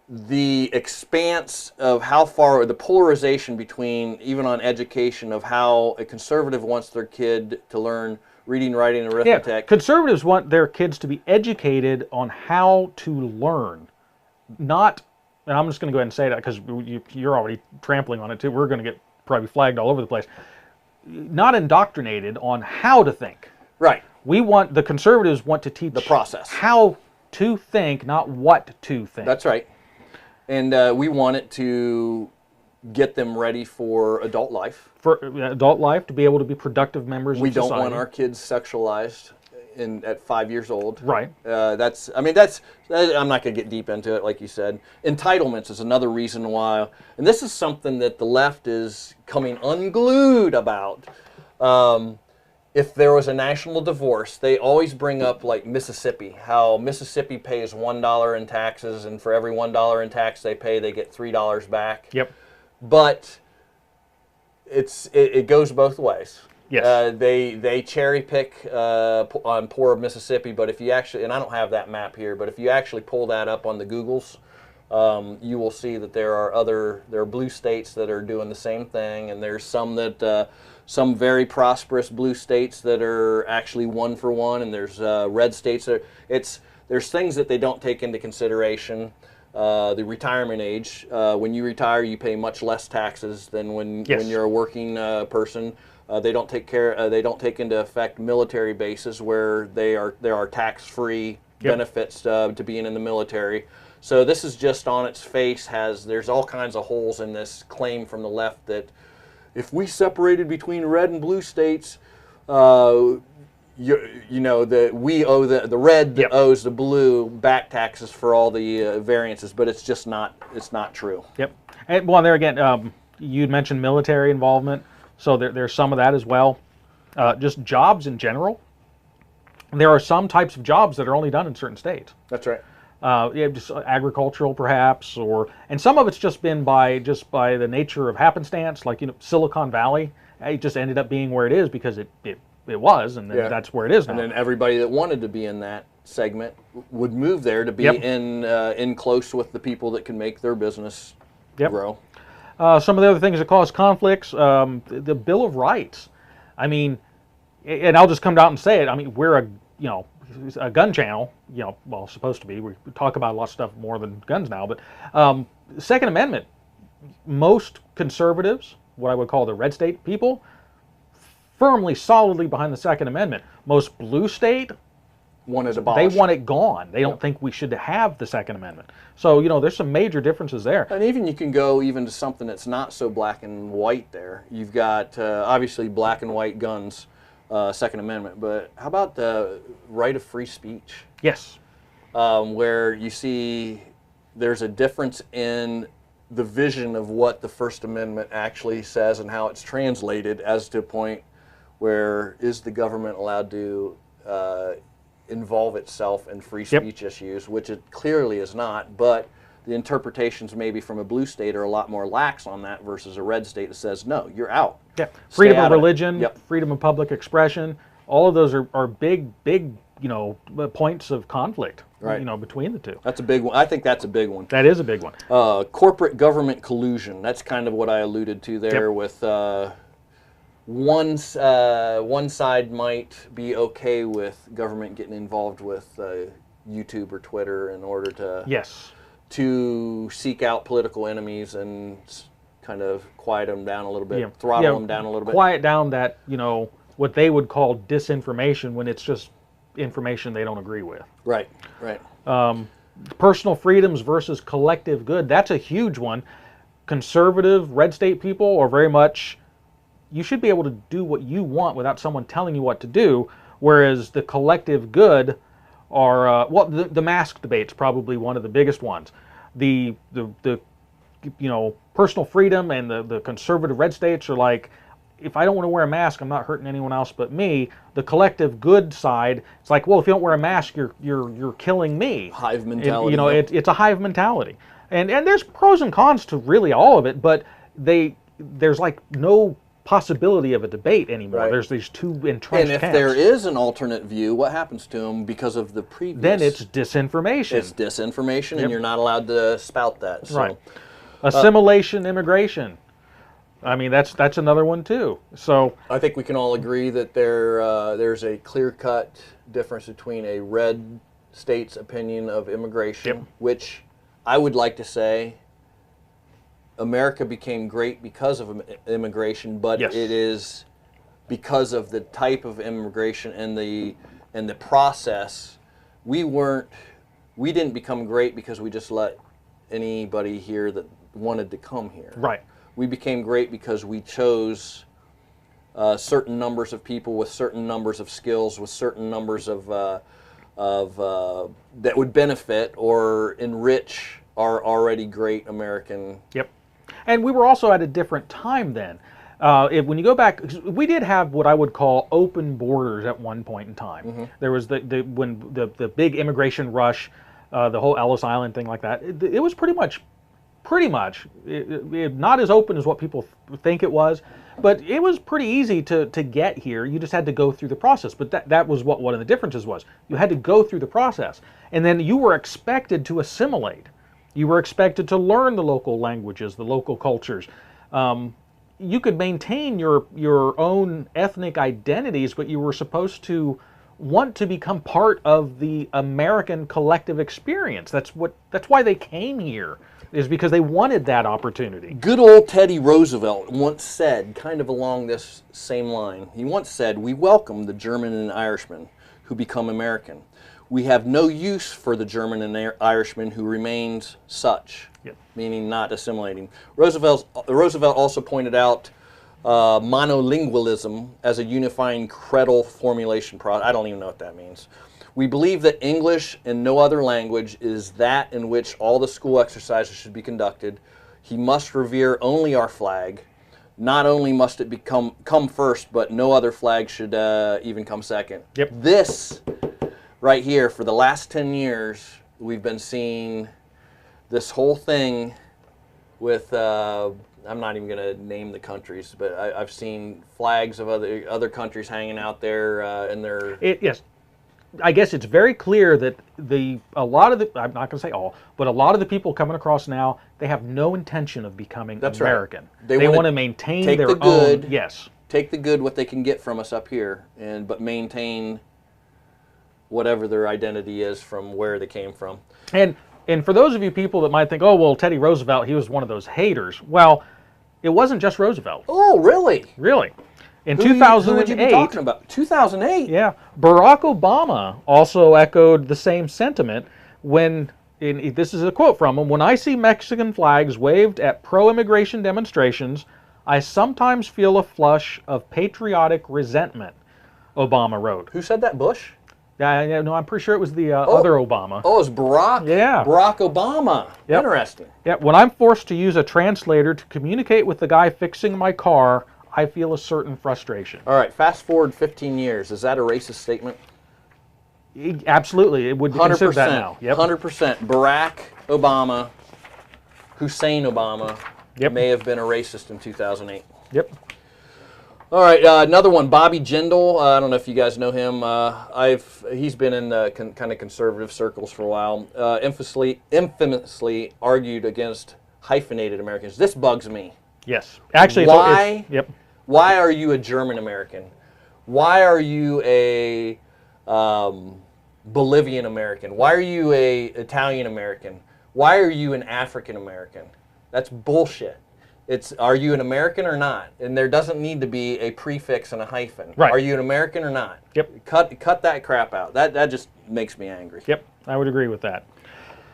the expanse of how far, the polarization between, even on education, of how a conservative wants their kid to learn reading, writing, and arithmetic. Yeah, conservatives want their kids to be educated on how to learn, not, and I'm just going to go ahead and say that because you're already trampling on it too. We're going to get probably flagged all over the place. Not indoctrinated on how to think. Right. The conservatives want to teach the process, how to think, not what to think. That's right. And we want it to get them ready for adult life. For adult life, to be able to be productive members of society. We don't want our kids sexualized at 5 years old. Right. I'm not going to get deep into it, like you said. Entitlements is another reason why, and this is something that the left is coming unglued about. If there was a national divorce, they always bring up, like, Mississippi, how Mississippi pays $1 in taxes, and for every $1 in tax they pay, they get $3 back. Yep. But it goes both ways. Yes. They cherry pick on poor Mississippi, but if you actually, and I don't have that map here, but if you actually pull that up on the Googles, you will see that there are blue states that are doing the same thing, and there's some very prosperous blue states that are actually one for one, and there's red states there's things that they don't take into consideration. The retirement age. When you retire, you pay much less taxes than when you're a working person. They don't take into effect military bases where there are tax-free benefits to being in the military. So this is just on its face there's all kinds of holes in this claim from the left that if we separated between red and blue states, we owe the red that owes the blue back taxes for all the variances, but it's just not. It's not true. Yep. And well, there again, you'd mentioned military involvement. So there's some of that as well. Just jobs in general. There are some types of jobs that are only done in certain states. That's right. Yeah, just agricultural perhaps, and some of it's just been by the nature of happenstance, like Silicon Valley. It just ended up being where it is because it was, and then that's where it is now. And then everybody that wanted to be in that segment would move there to be in close with the people that can make their business grow. Some of the other things that cause conflicts, the Bill of Rights. I mean, and I'll just come out and say it. I mean, we're a gun channel. Well, supposed to be. We talk about a lot of stuff more than guns now. But Second Amendment. Most conservatives, what I would call the red state people, firmly, solidly behind the Second Amendment. Most blue state want it abolished. They want it gone. They don't think we should have the Second Amendment. So, there's some major differences there. And even you can go even to something that's not so black and white there. You've got, obviously, black and white guns, Second Amendment. But how about the right of free speech? Yes. Where you see there's a difference in the vision of what the First Amendment actually says and how it's translated as to a point where is the government allowed to involve itself in free speech issues, which it clearly is not, but the interpretations maybe from a blue state are a lot more lax on that versus a red state that says, no, you're out. Yeah, freedom of religion, freedom of public expression, all of those are big points of conflict, between the two. That's a big one. I think that's a big one. That is a big one. Corporate government collusion. That's kind of what I alluded to there with one side might be okay with government getting involved with YouTube or Twitter in order to seek out political enemies and kind of quiet them down a little bit, throttle them down a little bit. Quiet down that, what they would call disinformation when it's just information they don't agree with. Right. Personal freedoms versus collective good. That's a huge one. Conservative red state people are very much, you should be able to do what you want without someone telling you what to do, whereas the collective good are, the mask debate's probably one of the biggest ones. The personal freedom and the conservative red states are like, if I don't want to wear a mask, I'm not hurting anyone else but me. The collective good side, it's like, well, if you don't wear a mask, you're killing me. Hive mentality. It's a hive mentality, and there's pros and cons to really all of it, but there's like no possibility of a debate anymore. Right. There's these two entrenched camps. And if camps. there is an alternate view, what happens to them because of the previous? Then it's disinformation. It's disinformation, and you're not allowed to spout that. So. Right. Assimilation, immigration. I mean, that's another one too. So I think we can all agree that there's a clear-cut difference between a red state's opinion of immigration, which I would like to say America became great because of immigration, but it is because of the type of immigration and the process. We didn't become great because we just let anybody here that wanted to come here. Right. We became great because we chose certain numbers of people with certain numbers of skills, with certain numbers of that would benefit or enrich our already great American. Yep. And we were also at a different time then. When you go back, we did have what I would call open borders at one point in time. Mm-hmm. There was when the big immigration rush, the whole Ellis Island thing like that. It was pretty much not as open as what people think it was, but it was pretty easy to get here. You just had to go through the process. But that was what one of the differences was. You had to go through the process, and then you were expected to assimilate. You were expected to learn the local languages, the local cultures. You could maintain your own ethnic identities, but you were supposed to want to become part of the American collective experience. That's why they came here, is because they wanted that opportunity. Good old Teddy Roosevelt once said, kind of along this same line, he once said, "We welcome the German and Irishman who become American. We have no use for the German and Irishman who remains such," meaning not assimilating. Roosevelt also pointed out monolingualism as a unifying creedal formulation process. I don't even know what that means. "We believe that English and no other language is that in which all the school exercises should be conducted. He must revere only our flag. not only must it come first, but no other flag should even come second. Yep. This right here, for the last 10 years, we've been seeing this whole thing with, I'm not even going to name the countries, but I've seen flags of other countries hanging out there in their... Yes. I guess it's very clear that a lot of the, I'm not going to say all, but a lot of the people coming across now, they have no intention of becoming American. Right. They want to maintain their own. Yes. Take the good, what they can get from us up here, but maintain whatever their identity is from where they came from. And for those of you people that might think, oh, well, Teddy Roosevelt, he was one of those haters. Well, it wasn't just Roosevelt. Oh, really? Really. In 2008, who would you be talking about? 2008? Yeah. Barack Obama also echoed the same sentiment when, this is a quote from him, "When I see Mexican flags waved at pro-immigration demonstrations, I sometimes feel a flush of patriotic resentment," Obama wrote. Who said that, Bush? Yeah, no, I'm pretty sure it was the other Obama. Oh, it's Barack? Yeah. Barack Obama. Yep. Interesting. Yeah, when I'm forced to use a translator to communicate with the guy fixing my car, I feel a certain frustration. All right, fast forward 15 years. Is that a racist statement? Absolutely. It would be considered that now. Yep. 100%. Barack Obama, Hussein Obama, Yep. may have been a racist in 2008. Yep. All right, another one, Bobby Jindal. I don't know if you guys know him. He's been in the kind of conservative circles for a while. Infamously argued against hyphenated Americans. This bugs me. Yes. Actually, why? Yep. Why are you a German American? Why are you a Bolivian American? Why are you a Italian American? Why are you an African American? That's bullshit. It's, are you an American or not? And there doesn't need to be a prefix and a hyphen. Right. Are you an American or not? Yep. Cut that crap out. That just makes me angry. Yep. I would agree with that.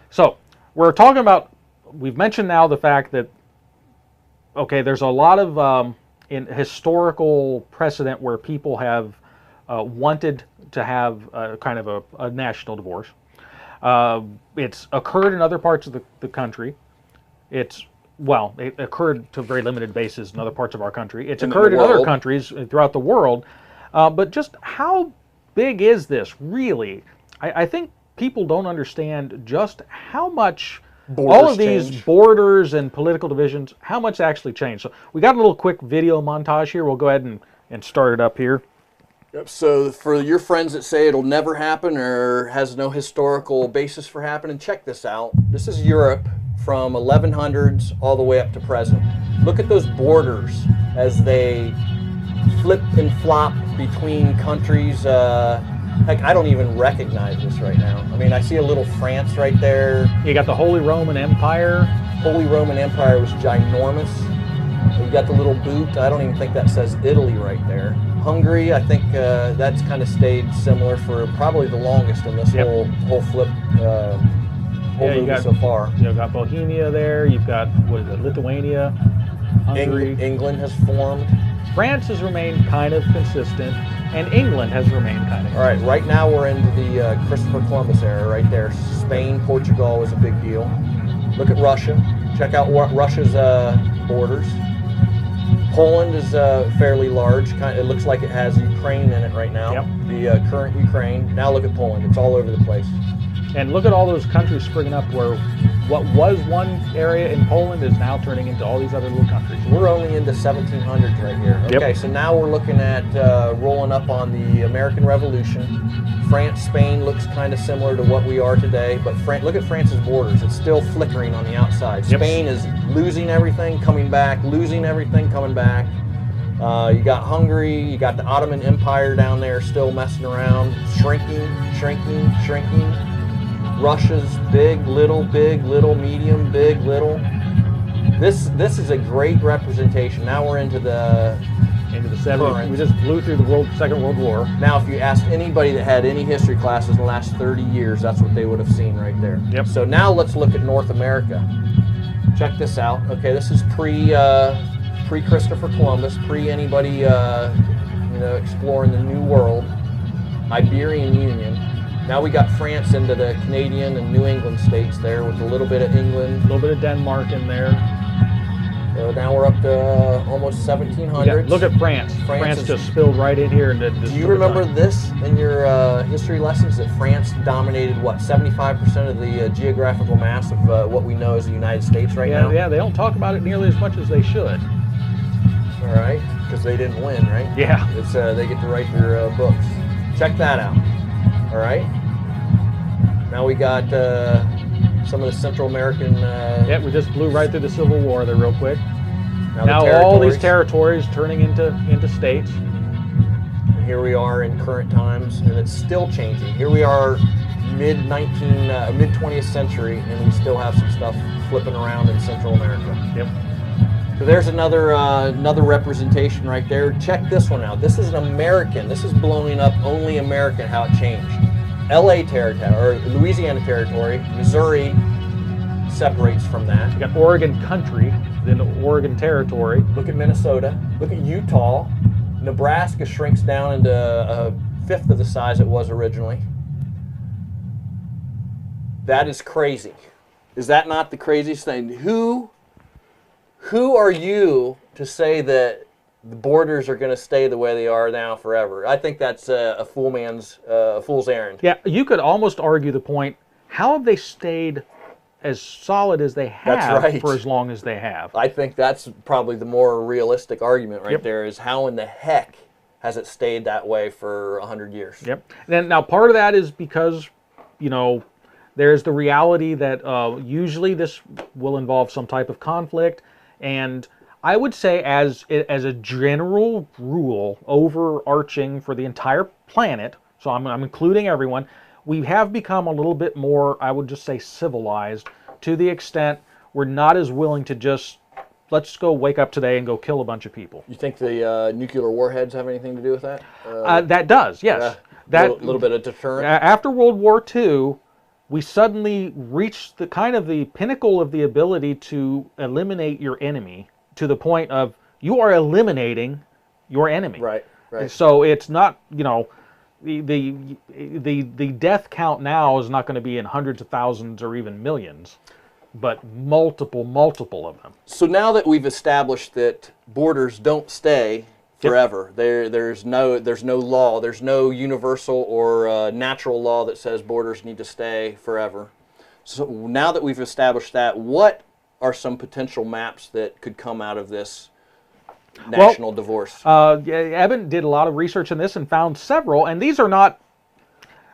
So we're talking about, we've mentioned now the fact that, okay, there's a lot of in historical precedent where people have wanted to have kind of a national divorce. It's occurred in other parts of the country. It occurred to a very limited basis in other parts of our country. It's occurred in other countries throughout the world. But just how big is this, really? I think people don't understand just how much all of these borders and political divisions, how much actually changed. So we got a little quick video montage here. We'll go ahead and start it up here. Yep. So for your friends that say it'll never happen or has no historical basis for happening, check this out. This is Europe from 1100s all the way up to present. Look at those borders as they flip and flop between countries. Heck, I don't even recognize this right now. I mean, I see a little France right there. You got the Holy Roman Empire. Holy Roman Empire was ginormous. You got the little boot. I don't even think that says Italy right there. Hungary, I think that's kind of stayed similar for probably the longest in this whole flip movie so far. You've got Bohemia there. You've got, what is it, Lithuania, Hungary. England has formed. France has remained kind of consistent, and England has remained kind of consistent. All right, right now we're into the Christopher Columbus era right there. Spain, Portugal was a big deal. Look at Russia. Check out Russia's borders. Poland is fairly large. It looks like it has Ukraine in it right now. Yep. The current Ukraine. Now look at Poland. It's all over the place. And look at all those countries springing up where what was one area in Poland is now turning into all these other little countries. We're only into 1700s right here. Okay, so now we're looking at rolling up on the American Revolution. France, Spain looks kind of similar to what we are today, but look at France's borders. It's still flickering on the outside. Spain is losing everything, coming back, losing everything, coming back. You got Hungary, you got the Ottoman Empire down there still messing around, shrinking, shrinking, shrinking. Russia's big, little, medium, big, little. This is a great representation. Now we're into the 70s. We just blew through the Second World War. Now, if you asked anybody that had any history classes in the last 30 years, that's what they would have seen right there. Yep. So now let's look at North America. Check this out. Okay, this is pre-Christopher Columbus, pre-anybody exploring the New World. Iberian Union. Now we got France into the Canadian and New England states there with a little bit of England. A little bit of Denmark in there. Now we're up to almost 1700s. Look at France. France just spilled right in here. And do you remember this in your history lessons, that France dominated, what, 75% of the geographical mass of what we know as the United States right now? Yeah, they don't talk about it nearly as much as they should. All right, because they didn't win, right? Yeah. It's they get to write their books. Check that out. All right. Now we got some of the Central American... yeah, we just blew right through the Civil War there real quick. Now all these territories turning into states. And here we are in current times, and it's still changing. Here we are mid 20th century, and we still have some stuff flipping around in Central America. Yep. So there's another representation right there. Check this one out. This is an American. This is blowing up only American, how it changed. LA territory, or Louisiana territory, Missouri separates from that. You got Oregon country, then Oregon territory. Look at Minnesota. Look at Utah. Nebraska shrinks down into a fifth of the size it was originally. That is crazy. Is that not the craziest thing? Who are you to say that the borders are going to stay the way they are now forever? I think that's a fool's errand. Yeah, you could almost argue the point, how have they stayed as solid as they have for as long as they have? I think that's probably the more realistic argument right there, is how in the heck has it stayed that way for 100 years? Yep. And now part of that is because, there's the reality that usually this will involve some type of conflict, and I would say as a general rule, overarching for the entire planet, so I'm including everyone, we have become a little bit more, I would just say, civilized, to the extent we're not as willing to just, let's go wake up today and go kill a bunch of people. You think the nuclear warheads have anything to do with that? That does, yes. A little bit of deterrent? After World War II, we suddenly reached the kind of the pinnacle of the ability to eliminate your enemy, to the point of you are eliminating your enemy. Right. So it's not, the death count now is not going to be in hundreds of thousands or even millions, but multiple of them. So now that we've established that borders don't stay forever, there's no law, there's no universal or natural law that says borders need to stay forever. So now that we've established that, what are some potential maps that could come out of this national divorce? Evan did a lot of research in this and found several, and these are not.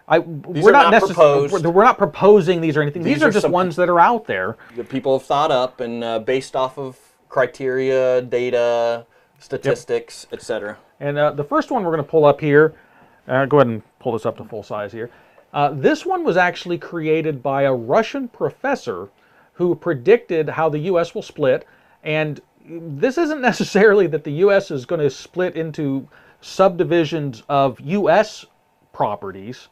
We're not proposing these or anything. These are just ones that are out there that people have thought up and based off of criteria, data, statistics, etc. And the first one we're going to pull up here. Go ahead and pull this up to full size here. This one was actually created by a Russian professor who predicted how the U.S. will split, and this isn't necessarily that the U.S. is going to split into subdivisions of U.S. properties.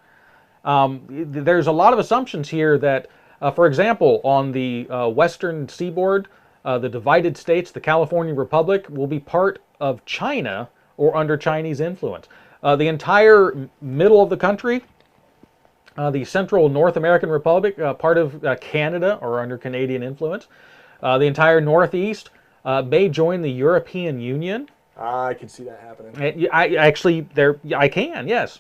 There's a lot of assumptions here that, for example, on the western seaboard, the divided states, the California Republic, will be part of China or under Chinese influence. The entire middle of the country, the Central North American Republic, part of Canada or under Canadian influence. The entire Northeast may join the European Union. I can see that happening. I can, yes.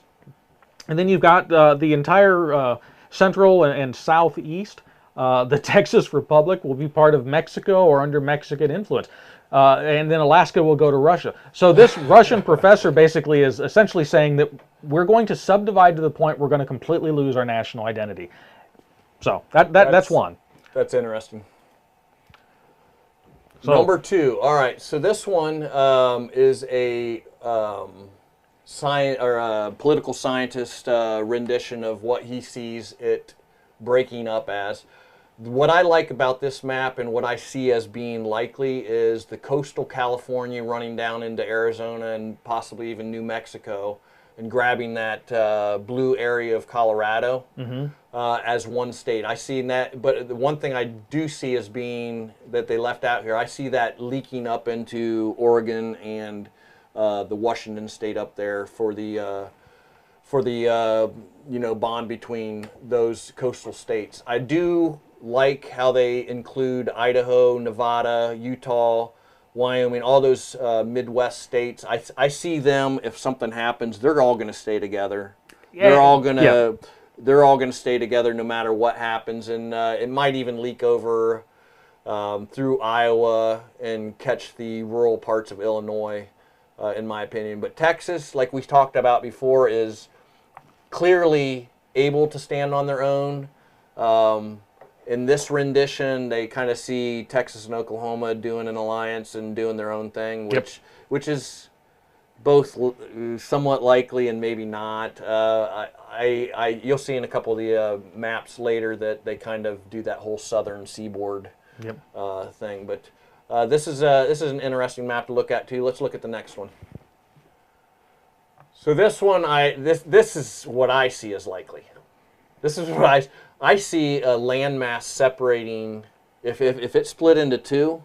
And then you've got the entire Central and Southeast. The Texas Republic will be part of Mexico or under Mexican influence. And then Alaska will go to Russia. So this Russian professor basically is essentially saying that we're going to subdivide to the point we're going to completely lose our national identity. So that's one. That's interesting. So, number two. All right. So this one is a political scientist rendition of what he sees it breaking up as. What I like about this map and what I see as being likely is the coastal California running down into Arizona and possibly even New Mexico and grabbing that blue area of Colorado as one state. I see that, but the one thing I do see as being that they left out here, I see that leaking up into Oregon and the Washington state up there for the bond between those coastal states. I do like how they include Idaho, Nevada, Utah, Wyoming, all those Midwest states. I see them, if something happens, they're all going to stay together. Yeah. They're all going to Yeah. they're all going to stay together no matter what happens, and it might even leak over through Iowa and catch the rural parts of Illinois, in my opinion. But Texas, like we talked about before, is clearly able to stand on their own. In this rendition, they kind of see Texas and Oklahoma doing an alliance and doing their own thing, which is both somewhat likely and maybe not. You'll see in a couple of the maps later that they kind of do that whole southern seaboard thing. But this is an interesting map to look at too. Let's look at the next one. So this one, this is what I see as likely. This is what I see a landmass separating. If it split into two,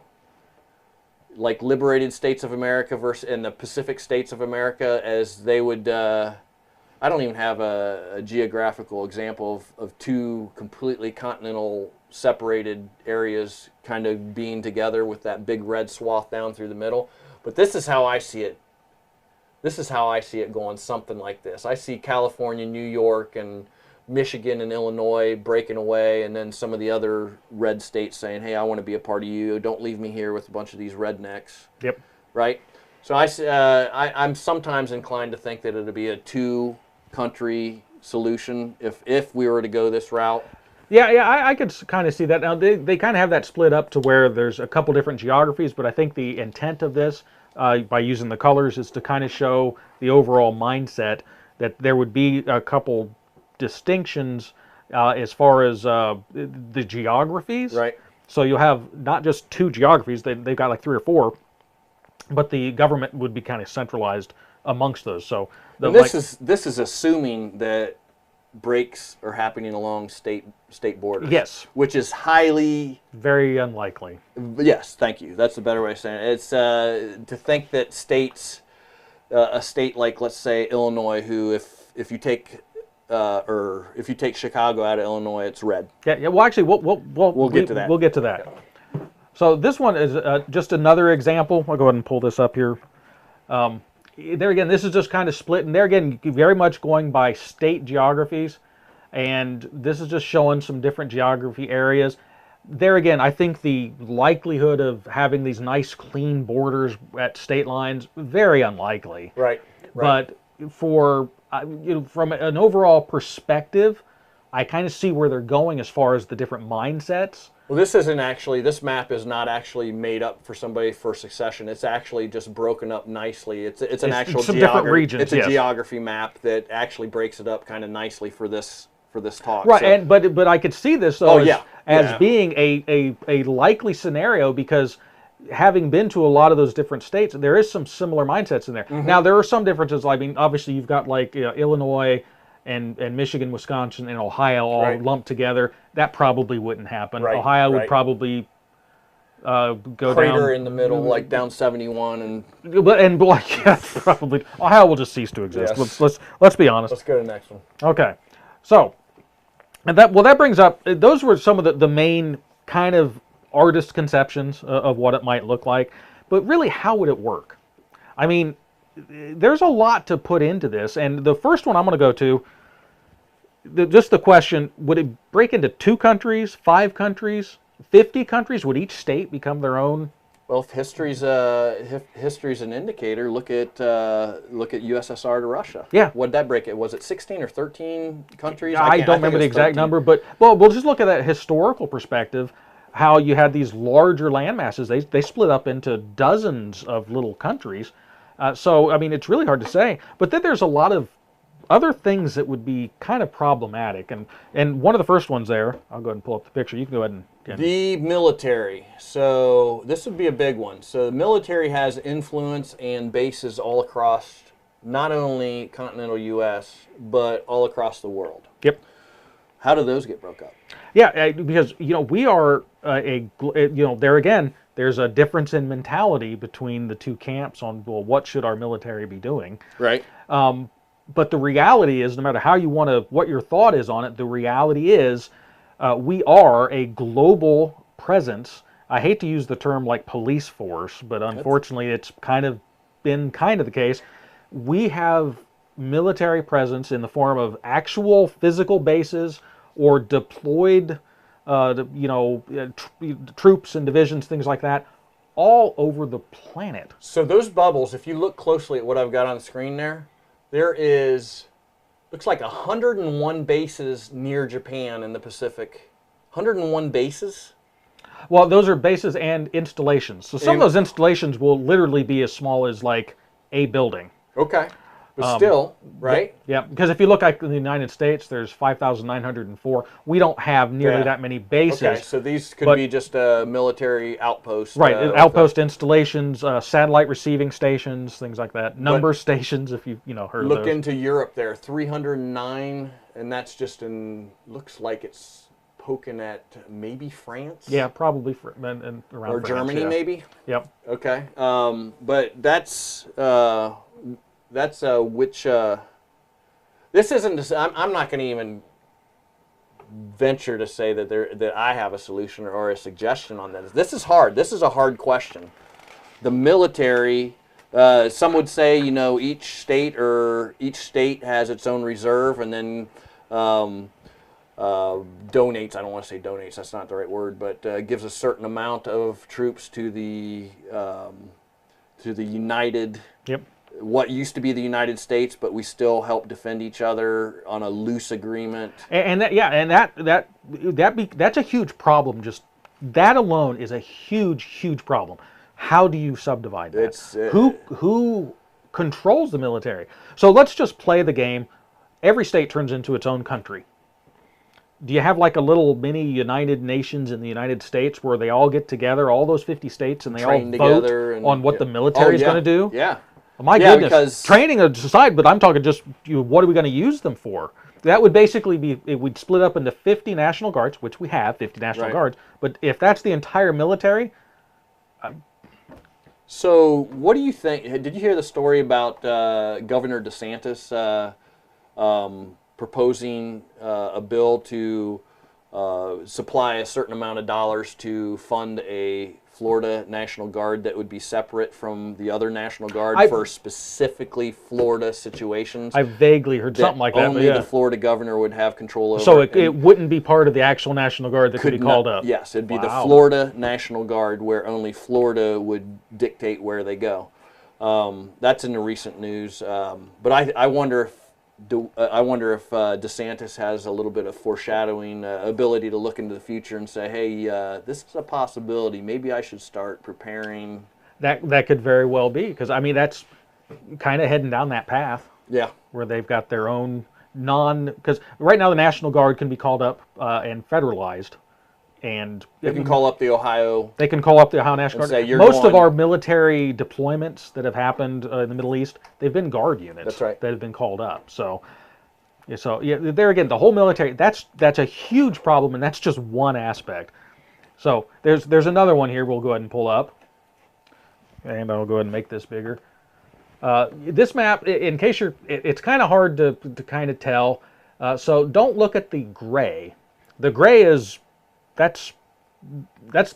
like liberated states of America versus and the Pacific states of America, as they would. I don't even have a geographical example of two completely continental separated areas kind of being together with that big red swath down through the middle. But this is how I see it. This is how I see it going, something like this. I see California, New York, and Michigan and Illinois breaking away, and then some of the other red states saying, hey, I want to be a part of you. Don't leave me here with a bunch of these rednecks. Yep. Right? So I'm sometimes inclined to think that it would be a two-country solution if we were to go this route. Yeah, I could kind of see that. Now, they kind of have that split up to where there's a couple different geographies, but I think the intent of this, by using the colors, is to kind of show the overall mindset that there would be a couple distinctions as far as the geographies. Right. So you'll have not just two geographies, they've got like 3 or 4, but the government would be kind of centralized amongst those. So this is assuming that breaks are happening along state borders. Yes. Which is highly... very unlikely. Yes, thank you. That's the better way of saying it. It's to think that states, a state like, let's say, Illinois, who if you take... or if you take Chicago out of Illinois, it's red. Yeah. Well, actually, we'll get to that. We'll get to that. Okay. So this one is just another example. I'll go ahead and pull this up here. There again, this is just kind of split, and there again, very much going by state geographies, and this is just showing some different geography areas. There again, I think the likelihood of having these nice, clean borders at state lines, very unlikely. Right. But for from an overall perspective, I kind of see where they're going as far as the different mindsets. Well, this map is not actually made up for somebody for succession. It's actually just broken up nicely. It's an actual some different regions. It's a geography map that actually breaks it up kind of nicely for this talk. Right, so, but I could see this though as being a likely scenario, because having been to a lot of those different states, there is some similar mindsets in there. Mm-hmm. Now, there are some differences. I mean, obviously, you've got like Illinois and Michigan, Wisconsin, and Ohio all lumped together. That probably wouldn't happen. Right. Ohio would probably go crater down in the middle, like down 71, and probably Ohio will just cease to exist. Yes. Let's be honest. Let's go to the next one. Okay, so and that brings up, those were some of the main kind of artist conceptions of what it might look like, but really, how would it work? I mean, there's a lot to put into this, and the first one I'm going to go to, just the question, would it break into 2 countries, 5 countries, 50 countries? Would each state become their own? Well, if history's an indicator, look at USSR to Russia. Yeah. What'd that break it? Was it 16 or 13 countries? I don't remember the exact number, but we'll just look at that historical perspective. How you had these larger land masses, they split up into dozens of little countries. So, I mean, it's really hard to say. But then there's a lot of other things that would be kind of problematic. And one of the first ones there, I'll go ahead and pull up the picture. You can go ahead and... The military. So this would be a big one. So the military has influence and bases all across not only continental U.S., but all across the world. Yep. How do those get broke up? Yeah, because, we are there again, there's a difference in mentality between the two camps on, well, what should our military be doing? Right. But the reality is, no matter how you want to, what your thought is on it, the reality is We are a global presence. I hate to use the term like police force, but unfortunately it's been the case. We have military presence in the form of actual physical bases or deployed troops and divisions, things like that, all over the planet. So those bubbles, if you look closely at what I've got on the screen there is, looks like 101 bases near Japan in the Pacific. 101 bases? Well, those are bases and installations. So some of those installations will literally be as small as like a building. Okay. But still, right? Yeah, because if you look at the United States, there's 5,904. We don't have nearly that many bases. Okay, so these could be just a military outpost. Right, outpost installations, satellite receiving stations, things like that. Number stations, if you heard of those. Look into Europe there, 309, and that's just looks like it's poking at maybe France? Yeah, probably around or France, Germany, maybe? Yep. Okay, but that's which this isn't. I'm not going to even venture to say that I have a solution or a suggestion on this. This is hard. This is a hard question. The military. Some would say each state has its own reserve, and then donates. I don't want to say donates. That's not the right word, but gives a certain amount of troops to the United. Yep. What used to be the United States, but we still help defend each other on a loose agreement. That's a huge problem. Just that alone is a huge problem. How do you subdivide that? Who controls the military? So let's just play the game. Every state turns into its own country. Do you have like a little mini United Nations in the United States where they all get together, all those 50 states, and they all vote on what the military is going to do? Yeah. My goodness, because training aside, but I'm talking just what are we going to use them for? That would basically be, we'd split up into 50 National Guards, which we have, 50 National Guards, but if that's the entire military... So what do you think, did you hear the story about Governor DeSantis proposing a bill to supply a certain amount of dollars to fund a Florida National Guard that would be separate from the other National Guard for specifically Florida situations? I vaguely heard something like that. Only the Florida governor would have control over. So it wouldn't be part of the actual National Guard that could be called up? Yes, it'd be the Florida National Guard where only Florida would dictate where they go. That's in the recent news. But I wonder if DeSantis has a little bit of foreshadowing ability to look into the future and say, hey, this is a possibility. Maybe I should start preparing. That could very well be, because, I mean, that's kind of heading down that path. Yeah. Where they've got their own because right now the National Guard can be called up and federalized. And they can call up the Ohio. They can call up the Ohio National Guard. Most of our military deployments that have happened in the Middle East, they've been Guard units. That's right. That have been called up. So there again, the whole military. That's a huge problem, and that's just one aspect. So there's another one here. We'll go ahead and pull up, and I'll go ahead and make this bigger. This map, in case it's kind of hard to kind of tell. So don't look at the gray. The gray is that's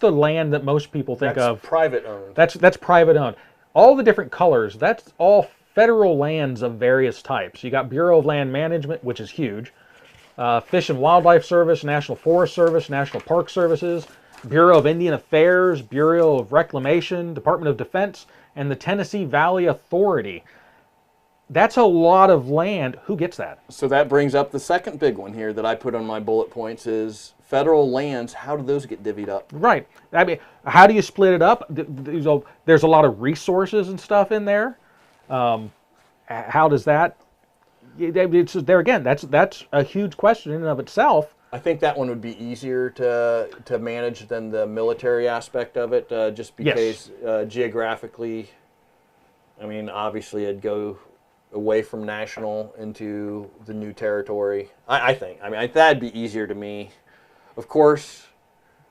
the land that most people think of. Private owned. That's private owned. All the different colors, that's all federal lands of various types. You got Bureau of Land Management, which is huge. Fish and Wildlife Service, National Forest Service, National Park Services, Bureau of Indian Affairs, Bureau of Reclamation, Department of Defense, and the Tennessee Valley Authority. That's a lot of land. Who gets that? So that brings up the second big one here that I put on my bullet points is federal lands. How do those get divvied up? Right. I mean, how do you split it up? There's a lot of resources and stuff in there. How does that? It's there again. That's a huge question in and of itself. I think that one would be easier to manage than the military aspect of it, just because geographically. I mean, obviously, it'd go away from national into the new territory. I think. I mean, that'd be easier to me. Of course,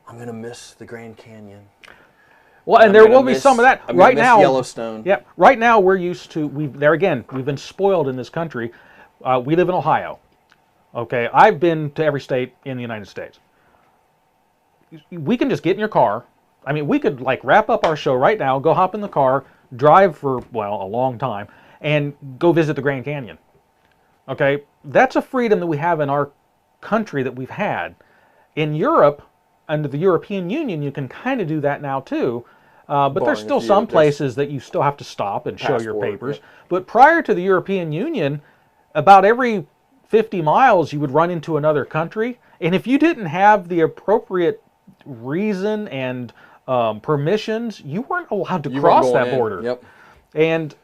I'm going to miss the Grand Canyon. Well, and there will be some of that. Right now, Yellowstone. Yeah. Right now, we're used to. We've been spoiled in this country. We live in Ohio. Okay, I've been to every state in the United States. we can just get in your car. I mean, we could like wrap up our show right now, go hop in the car, drive for, well, a long time, and go visit the Grand Canyon. Okay? That's a freedom that we have in our country that we've had. In Europe, under the European Union, you can kind of do that now too. But there's still some places that you still have to stop and show your papers. Yeah. But prior to the European Union, about every 50 miles you would run into another country. And if you didn't have the appropriate reason and permissions, you weren't allowed to cross that border. Yep. And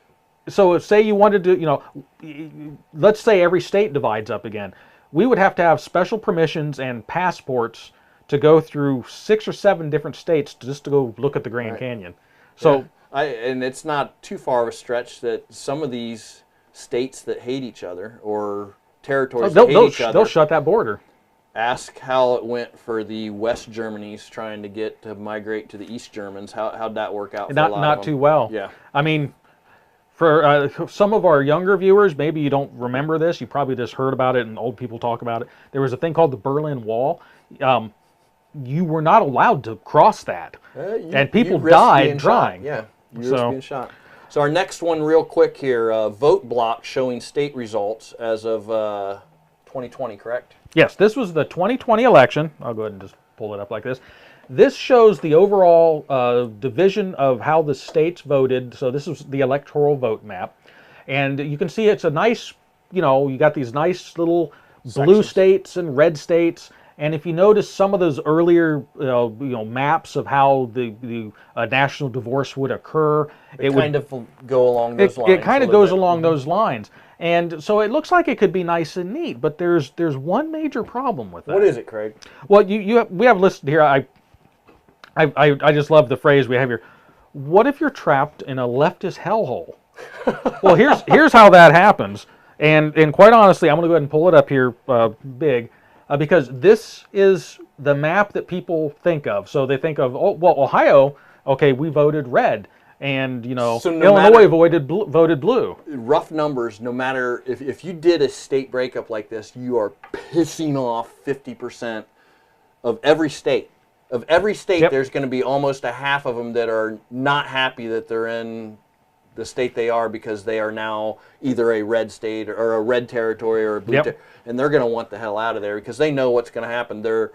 so if, say you wanted to, let's say every state divides up again. We would have to have special permissions and passports to go through 6 or 7 different states just to go look at the Grand Canyon. So, yeah. And it's not too far of a stretch that some of these states that hate each other or territories that hate each other, they'll shut that border. Ask how it went for the West Germans trying to get to migrate to the East Germans. How'd that work out? For a lot of not them? Too well. Yeah. I mean, for some of our younger viewers, maybe you don't remember this. You probably just heard about it and old people talk about it. There was a thing called the Berlin Wall. You were not allowed to cross that. And people died trying. Yeah, you risked being shot. So our next one real quick here, vote block showing state results as of 2020, correct? Yes, this was the 2020 election. I'll go ahead and just pull it up like this. This shows the overall division of how the states voted. So this is the electoral vote map. And you can see it's a nice, you got these nice little blue states and red states. And if you notice some of those earlier, maps of how the national divorce would occur, it kind of go along those lines. It kind of goes along those lines, and so it looks like it could be nice and neat. But there's one major problem with that. What is it, Craig? Well, we have listed here. I just love the phrase we have here. What if you're trapped in a leftist hellhole? Well, here's how that happens. And quite honestly, I'm going to go ahead and pull it up here big. Because this is the map that people think of. So they think of, Ohio, okay, we voted red. And, Illinois voted blue. Rough numbers, no matter, if you did a state breakup like this, you are pissing off 50% of every state. Of every state, there's going to be almost a half of them that are not happy that they're in the state they are because they are now either a red state or a red territory or a blue territory. And they're going to want the hell out of there because they know what's going to happen. Their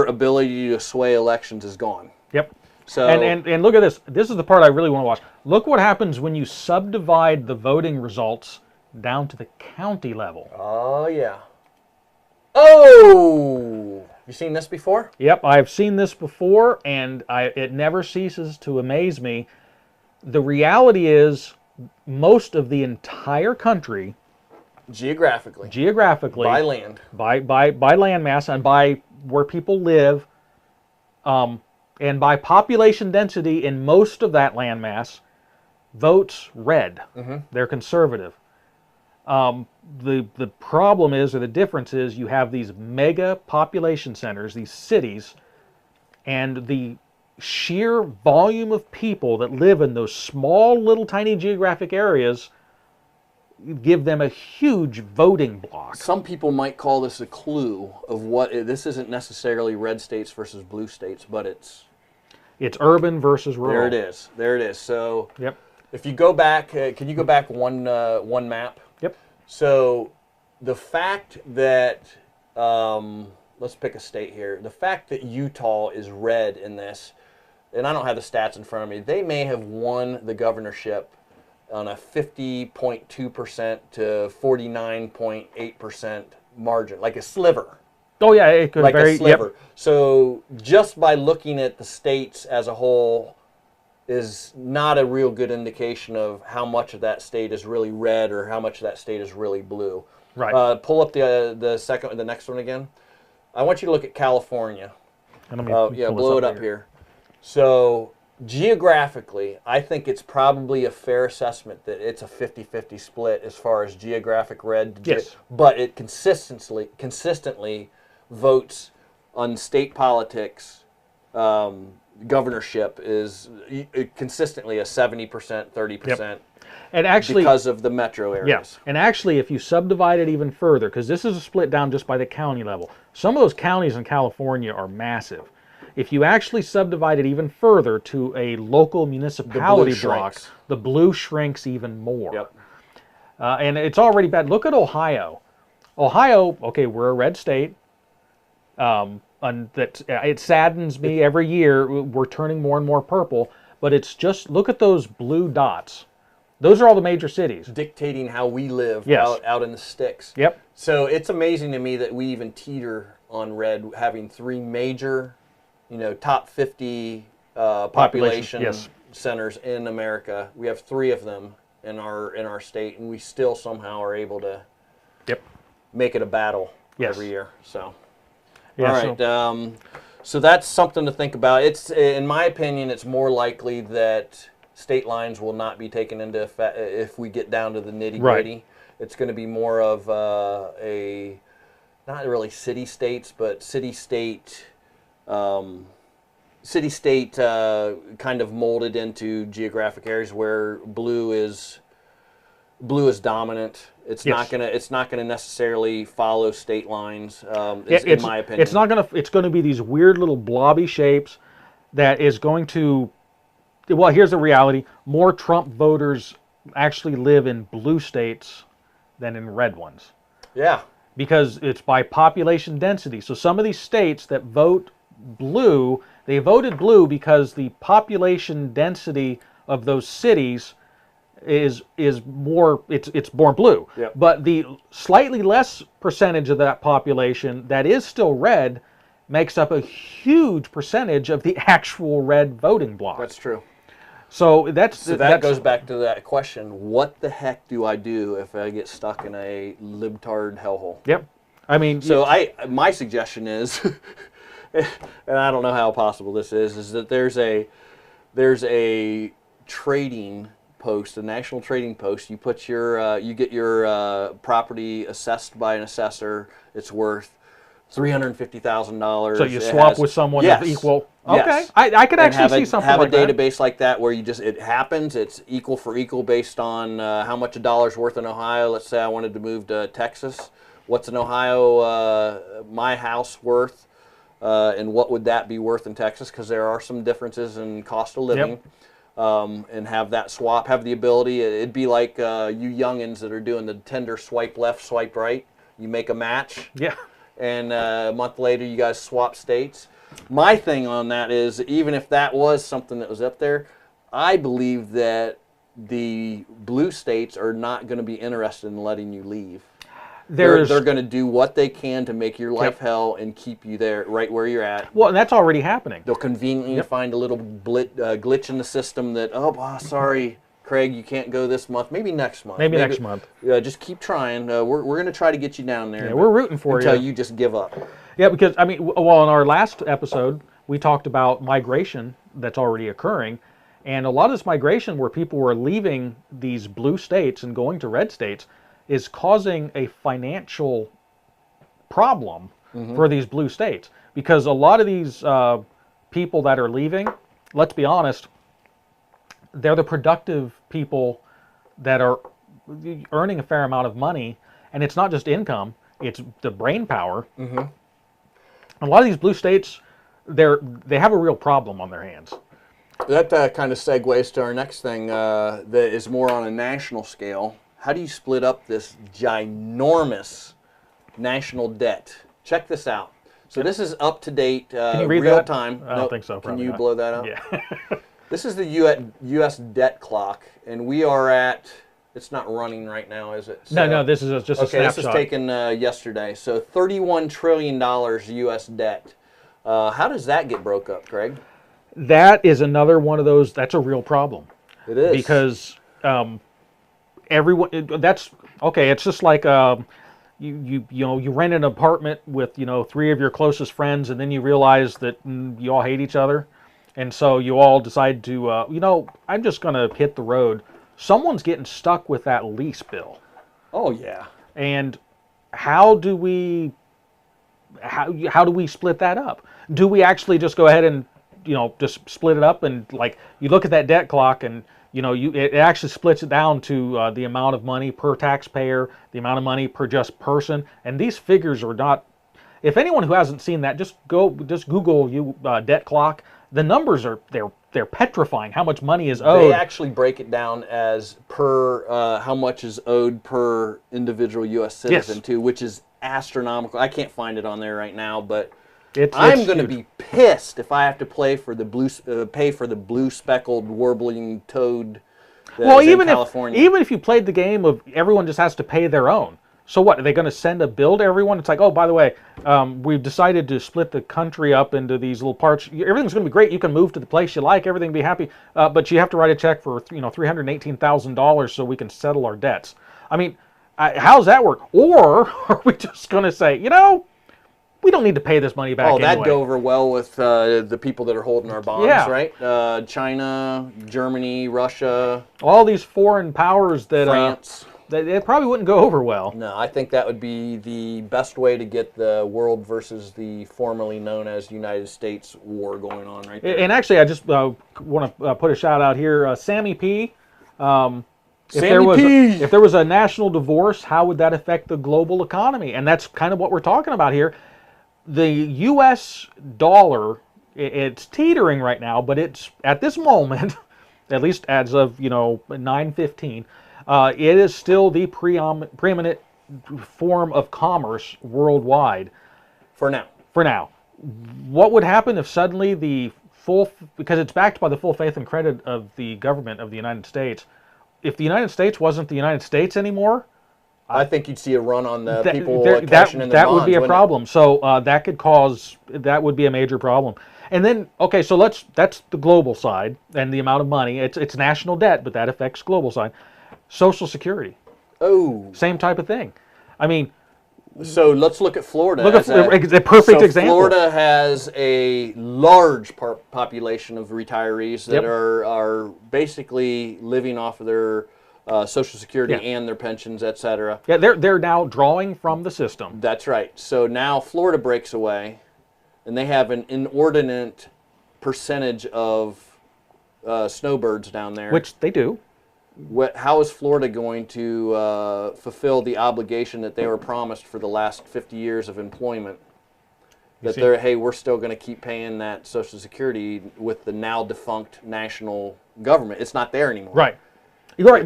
ability to sway elections is gone. Yep. So and look at this. This is the part I really want to watch. Look what happens when you subdivide the voting results down to the county level. Oh, yeah. Oh! You seen this before? Yep, I've seen this before, and it never ceases to amaze me. The reality is most of the entire country, geographically by land, by landmass, and by where people live, and by population density in most of that landmass, votes red. Mm-hmm. They're conservative. The problem is, or the difference is, you have these mega population centers, these cities, and the sheer volume of people that live in those small little tiny geographic areas give them a huge voting block. Some people might call this a clue of what this isn't necessarily red states versus blue states, but it's urban versus rural. There it is. So yep. If you go back, can you go back one map? Yep. So the fact that let's pick a state here. The fact that Utah is red in this, and I don't have the stats in front of me, they may have won the governorship on a 50.2% to 49.8% margin, like a sliver. Oh yeah, it could like vary. A sliver. Yep. So just by looking at the states as a whole is not a real good indication of how much of that state is really red or how much of that state is really blue. Right. Pull up the next one again. I want you to look at California. And blow it up here. So geographically, I think it's probably a fair assessment that it's a 50-50 split as far as geographic red. Yes. But it consistently votes on state politics. Governorship is consistently a 70%, 30%. Yep. And actually, because of the metro areas. Yes. And actually, if you subdivide it even further, because this is a split down just by the county level, some of those counties in California are massive. If you actually subdivide it even further to a local municipality block, shrinks. the blue shrinks even more. Yep. And it's already bad. Look at Ohio. Ohio, okay, we're a red state. And that it saddens me every year. We're turning more and more purple, but it's just, look at those blue dots. Those are all the major cities. Dictating how we live Yes. out in the sticks. Yep. So it's amazing to me that we even teeter on red, having 3 major, top 50 population yes. centers in America. We have 3 of them in our state, and we still somehow are able to Yep. make it a battle Yes. every year. So, Yeah, all right. So that's something to think about. It's, in my opinion, it's more likely that state lines will not be taken into effect if we get down to the nitty gritty. Right. It's going to be more of a not really city states, but city-state kind of molded into geographic areas where blue is dominant. It's Yes. not gonna necessarily follow state lines. In my opinion, It's not gonna. It's going to be these weird little blobby shapes that is going to. Well, here's the reality: more Trump voters actually live in blue states than in red ones, Yeah. because it's by population density. So some of these states that vote blue, they voted blue because the population density of those cities is more, it's more blue. Yep. But the slightly less percentage of that population that is still red makes up a huge percentage of the actual red voting bloc. That's true. So that goes back to that question: what the heck do I do if I get stuck in a libtard hellhole? Yep. I mean, So my suggestion is, and I don't know how possible this is that there's a trading post, a national trading post. You put you get your property assessed by an assessor. It's worth $350,000. so you swap with someone Yes. of equal. Yes. Okay, I could And actually see something have like a that. database like that where it happens. It's equal for equal based on how much a dollar's worth in Ohio. Let's say I wanted to move to Texas. What's an Ohio my house worth, and what would that be worth in Texas? Because there are some differences in cost of living. And have that swap, have the ability. It'd be like you youngins that are doing the Tinder swipe left, swipe right. You make a match. Yeah. And a month later you guys swap states. My thing on that is, even if that was something that was up there, I believe that the blue states are not going to be interested in letting you leave. They're going to do what they can to make your life hell and keep you there right where you're at. Well, and that's already happening. They'll conveniently find a little glitch in the system that, sorry, Craig, you can't go this month. Maybe next month. Maybe next month. Just keep trying. We're going to try to get you down there. Yeah, we're rooting for until you. you just give up. Yeah, because, I mean, well, in our last episode, we talked about migration that's already occurring. And a lot of this migration where people were leaving these blue states and going to red states is causing a financial problem for these blue states. Because a lot of these people that are leaving, let's be honest, they're the productive people that are earning a fair amount of money. And it's not just income, it's the brain power. A lot of these blue states, they have a real problem on their hands. That kind of segues to our next thing that is more on a national scale. How do you split up this ginormous national debt? Check this out. So this is up to date, Can you read real that? time. I don't think so. Can you Not. blow that up? Yeah. This is the U.S. debt clock, and we are at. It's not running right now, is it? No, this is just a okay, snapshot. this is taken yesterday. So $31 trillion U.S. debt. How does that get broke up, Craig? That is another one of those, that's a real problem. It is. Because everyone, that's, okay, it's just like you rent an apartment with, 3 of your closest friends, and then you realize that you all hate each other. And so you all decide to, I'm just going to hit the road. Someone's getting stuck with that lease bill. Oh, yeah. And how do we split that up? Do we actually just go ahead and, just split it up, and like you look at that debt clock and, it actually splits it down to the amount of money per taxpayer, the amount of money per just person. And these figures are not, if anyone who hasn't seen that, just Google debt clock. The numbers are they're petrifying. How much money is owed? They actually break it down as per how much is owed per individual U.S. citizen too, which is astronomical. I can't find it on there right now, but I'm going to be pissed if I have to pay for the blue speckled warbling toad. Well, even if you played the game of everyone just has to pay their own. So what, are they going to send a bill to everyone? It's like, oh, by the way, we've decided to split the country up into these little parts. Everything's going to be great. You can move to the place you like. Everything will be happy. But you have to write a check for $318,000 so we can settle our debts. I mean, how's that work? Or are we just going to say, we don't need to pay this money back anyway? That'd go over well with the people that are holding our bonds, right? China, Germany, Russia. All these foreign powers that... France. It probably wouldn't go over well. No, I think that would be the best way to get the world versus the formerly known as United States war going on right there. And actually, I just want to put a shout out here. Sammy P. If there was a national divorce, how would that affect the global economy? And that's kind of what we're talking about here. The U.S. dollar, it's teetering right now, but it's at this moment, at least as of 9/15. It is still the preeminent form of commerce worldwide. For now. For now. What would happen if suddenly because it's backed by the full faith and credit of the government of the United States, if the United States wasn't the United States anymore, I think you'd see a run on the people cashing in their bonds. That would be a problem. So that would be a major problem. And then, okay, so that's the global side and the amount of money. It's national debt, but that affects global side. Social Security. Oh. Same type of thing. I mean... So let's look at Florida. The perfect example. Florida has a large population of retirees that are basically living off of their Social Security and their pensions, etc. Yeah, they're now drawing from the system. That's right. So now Florida breaks away, and they have an inordinate percentage of snowbirds down there. Which they do. How is Florida going to fulfill the obligation that they were promised for the last 50 years of employment? We're still going to keep paying that Social Security with the now defunct national government. It's not there anymore. Right. You're right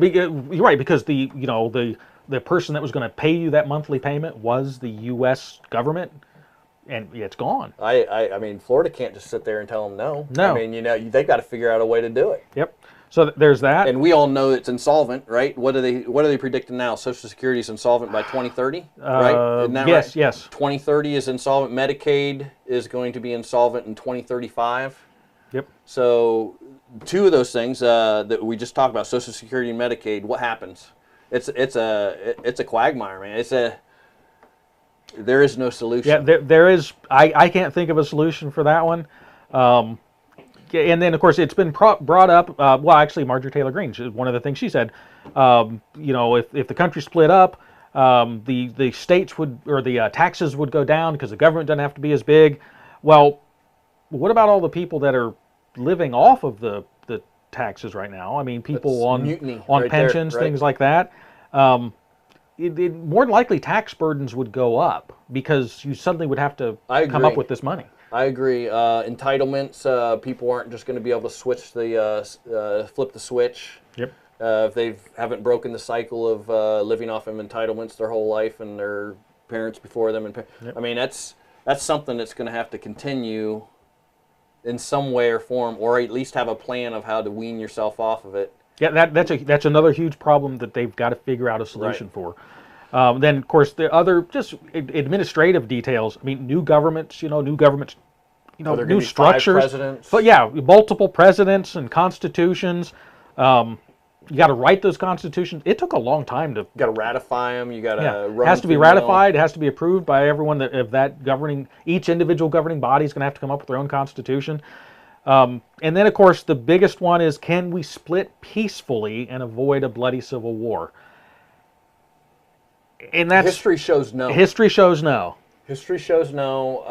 because the person that was going to pay you that monthly payment was the U.S. government, and it's gone. I mean, Florida can't just sit there and tell them no. No. I mean, they've got to figure out a way to do it. Yep. So there's that. And we all know it's insolvent, right? What are they predicting now? Social Security is insolvent by 2030, right? Isn't that right? Yes. 2030 is insolvent. Medicaid is going to be insolvent in 2035. Yep. So two of those things that we just talked about, Social Security and Medicaid, what happens? It's a quagmire, man. There is no solution. Yeah, there is. I can't think of a solution for that one. And then, of course, it's been brought up. Actually, Marjorie Taylor Greene, one of the things she said, if the country split up, the states would, or the taxes would go down because the government doesn't have to be as big. Well, what about all the people that are living off of the taxes right now? I mean, people on pensions, things like that. More than likely, tax burdens would go up because you suddenly would have to come up with this money. I agree. Entitlements, people aren't just going to be able to flip the switch. Yep. If they haven't broken the cycle of living off of entitlements their whole life and their parents before them. Yep. I mean, that's something that's going to have to continue in some way or form, or at least have a plan of how to wean yourself off of it. Yeah, that's another huge problem that they've got to figure out a solution for. Then, of course, the other just administrative details. I mean, new governments, new structures. But yeah, multiple presidents and constitutions. You got to write those constitutions. It took a long time to. You got to ratify them. You got to. It has to be ratified. It has to be approved by everyone each individual governing body is going to have to come up with their own constitution. And then, of course, the biggest one is: can we split peacefully and avoid a bloody civil war? And history shows no. History shows no. History shows no.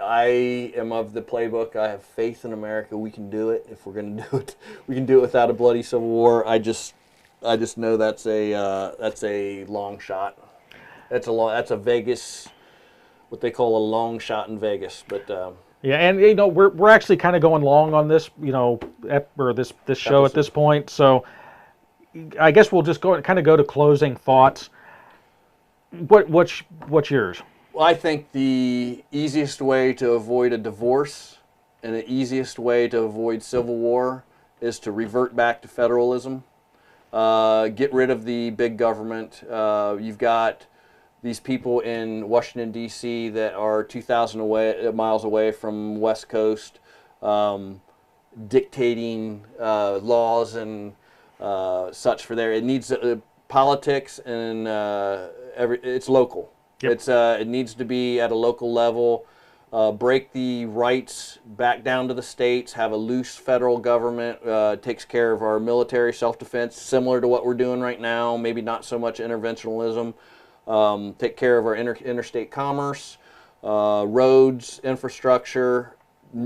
I am of the playbook. I have faith in America. We can do it. If we're going to do it, we can do it without a bloody civil war. I just know that's a long shot. That's a Vegas what they call a long shot in Vegas. But yeah, and you know we're actually kind of going long on this, you know, or this show at this point. So I guess we'll just go to closing thoughts. What's yours? Well, I think the easiest way to avoid a divorce and the easiest way to avoid civil war is to revert back to federalism. Get rid of the big government. You've got these people in Washington, D.C. that are 2,000 miles away from West Coast, dictating laws and such for there. It needs politics, and it's local. Yep. It needs to be at a local level. Break the rights back down to the states, have a loose federal government, takes care of our military self-defense, similar to what we're doing right now, maybe not so much interventionism. Take care of our interstate commerce, roads, infrastructure.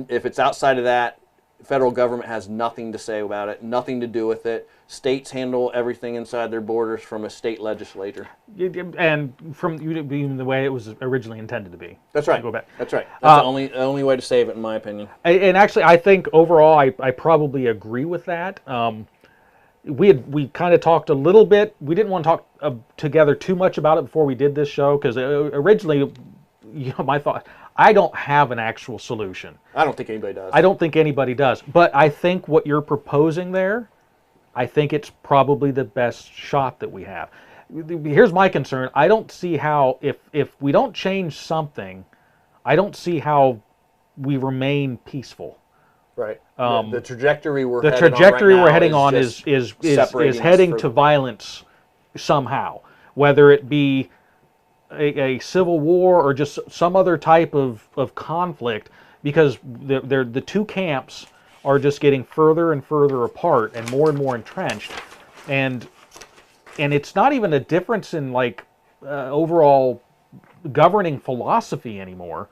If it's outside of that, federal government has nothing to say about it, nothing to do with it. States handle everything inside their borders from a state legislature. And from being the way it was originally intended to be. That's right. Go back. That's right. That's the only way to save it, in my opinion. And actually, I think overall, I probably agree with that. We kind of talked a little bit. We didn't want to talk together too much about it before we did this show, because originally, you know, my thought, I don't have an actual solution. I don't think anybody does. I don't think anybody does. But I think what you're proposing there, I think it's probably the best shot that we have. Here's my concern. I don't see how, if we don't change something, I don't see how we remain peaceful. Right. The trajectory we're heading on is heading to violence somehow, whether it be a civil war or just some other type of conflict, because the two camps are just getting further and further apart and more entrenched, and it's not even a difference in like overall governing philosophy anymore.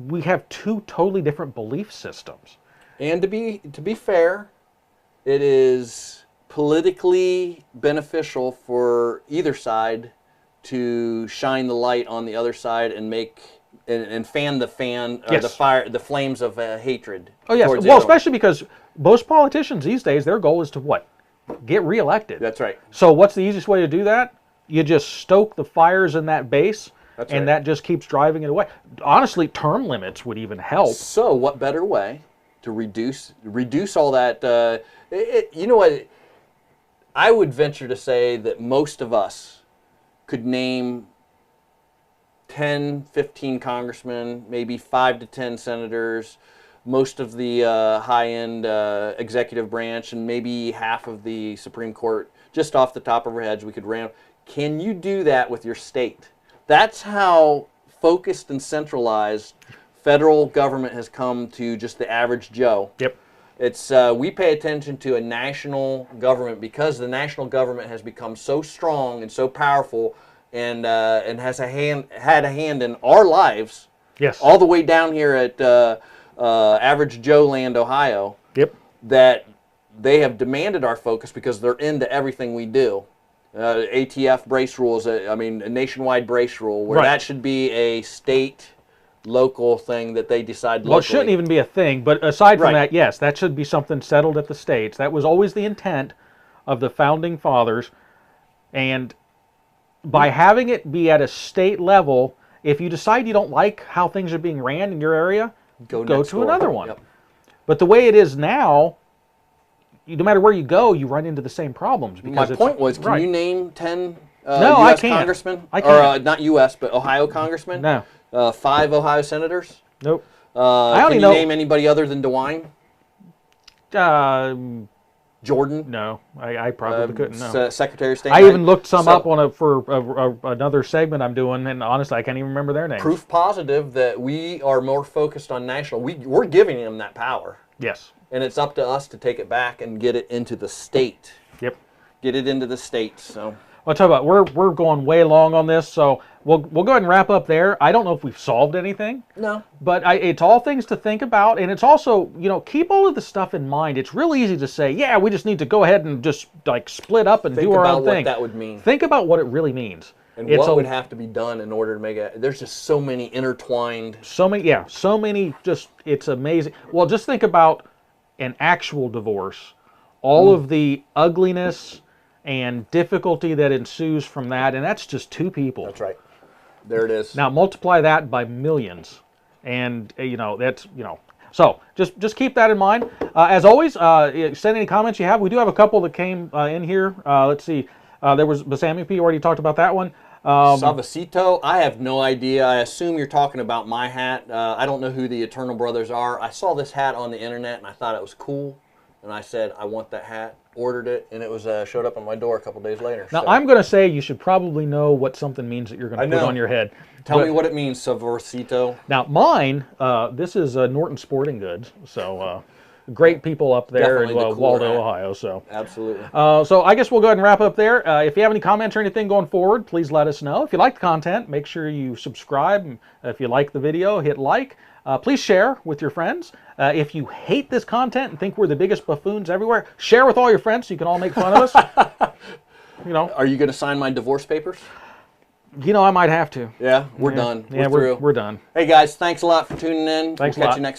We have two totally different belief systems. And to be fair, it is politically beneficial for either side to shine the light on the other side and fan the flames of hatred. Oh yes, well, especially because most politicians these days, their goal is to what? Get reelected. That's right. So what's the easiest way to do that? You just stoke the fires in that base, and that just keeps driving it away. Honestly, term limits would even help. So what better way to reduce all that? You know what? I would venture to say that most of us could name 10, 15 congressmen, maybe 5 to 10 senators, most of the high-end executive branch, and maybe half of the Supreme Court, just off the top of our heads, we could ram. Can you do that with your state? That's how focused and centralized federal government has come to just the average Joe. Yep. It's we pay attention to a national government because the national government has become so strong and so powerful, and has had a hand in our lives. Yes. All the way down here at average Joe land, Ohio. Yep. That they have demanded our focus because they're into everything we do. ATF brace rules. I mean, a nationwide brace rule where that should be a state, local thing that they decide locally. Well, it shouldn't even be a thing, but aside from that, yes, that should be something settled at the states. That was always the intent of the Founding Fathers, and by having it be at a state level, if you decide you don't like how things are being ran in your area, go to another one. Yep. But the way it is now, no matter where you go, you run into the same problems. My point was, can you name 10 no, U.S. I can't. congressmen? I can't. Or not U.S., but Ohio congressmen? No. 5 Ohio senators? Nope. I only know. Can you name anybody other than DeWine? Jordan? No, I probably couldn't. No. Secretary of State. I even looked some up on for another segment I'm doing, and honestly, I can't even remember their names. Proof positive that we are more focused on national. We're giving them that power. Yes. And it's up to us to take it back and get it into the state. Yep. Get it into the states. So. I'll tell you what, we're going way long on this, so we'll go ahead and wrap up there. I don't know if we've solved anything. No. But it's all things to think about, and it's also, keep all of the stuff in mind. It's real easy to say, yeah, we just need to go ahead and just like split up and do our own thing. Think about what that would mean. Think about what it really means. And what would have to be done in order to make it? There's just so many intertwined. So many. Just it's amazing. Well, just think about an actual divorce. All of the ugliness and difficulty that ensues from that, and that's just two people. That's right. There it is. Now multiply that by millions, and that's. So just keep that in mind. As always, send any comments you have. We do have a couple that came in here. Let's see. There was Basami P. Already talked about that one. Savacito, I have no idea. I assume you're talking about my hat. I don't know who the Eternal Brothers are. I saw this hat on the internet and I thought it was cool. And I said, I want that hat. Ordered it, and it was showed up on my door a couple days later. Now, I'm going to say you should probably know what something means that you're going to put on your head. Tell me what it means, Savacito. Now, mine, this is Norton Sporting Goods. So, great people up there in Waldo, Ohio. So absolutely. So I guess we'll go ahead and wrap up there. If you have any comments or anything going forward, please let us know. If you like the content, make sure you subscribe. If you like the video, hit like. Please share with your friends. If you hate this content and think we're the biggest buffoons everywhere, share with all your friends so you can all make fun of us. Are you going to sign my divorce papers? I might have to. Yeah, we're done. Yeah, we're through. We're done. Hey guys, thanks a lot for tuning in. Thanks we'll a lot. catch you next time.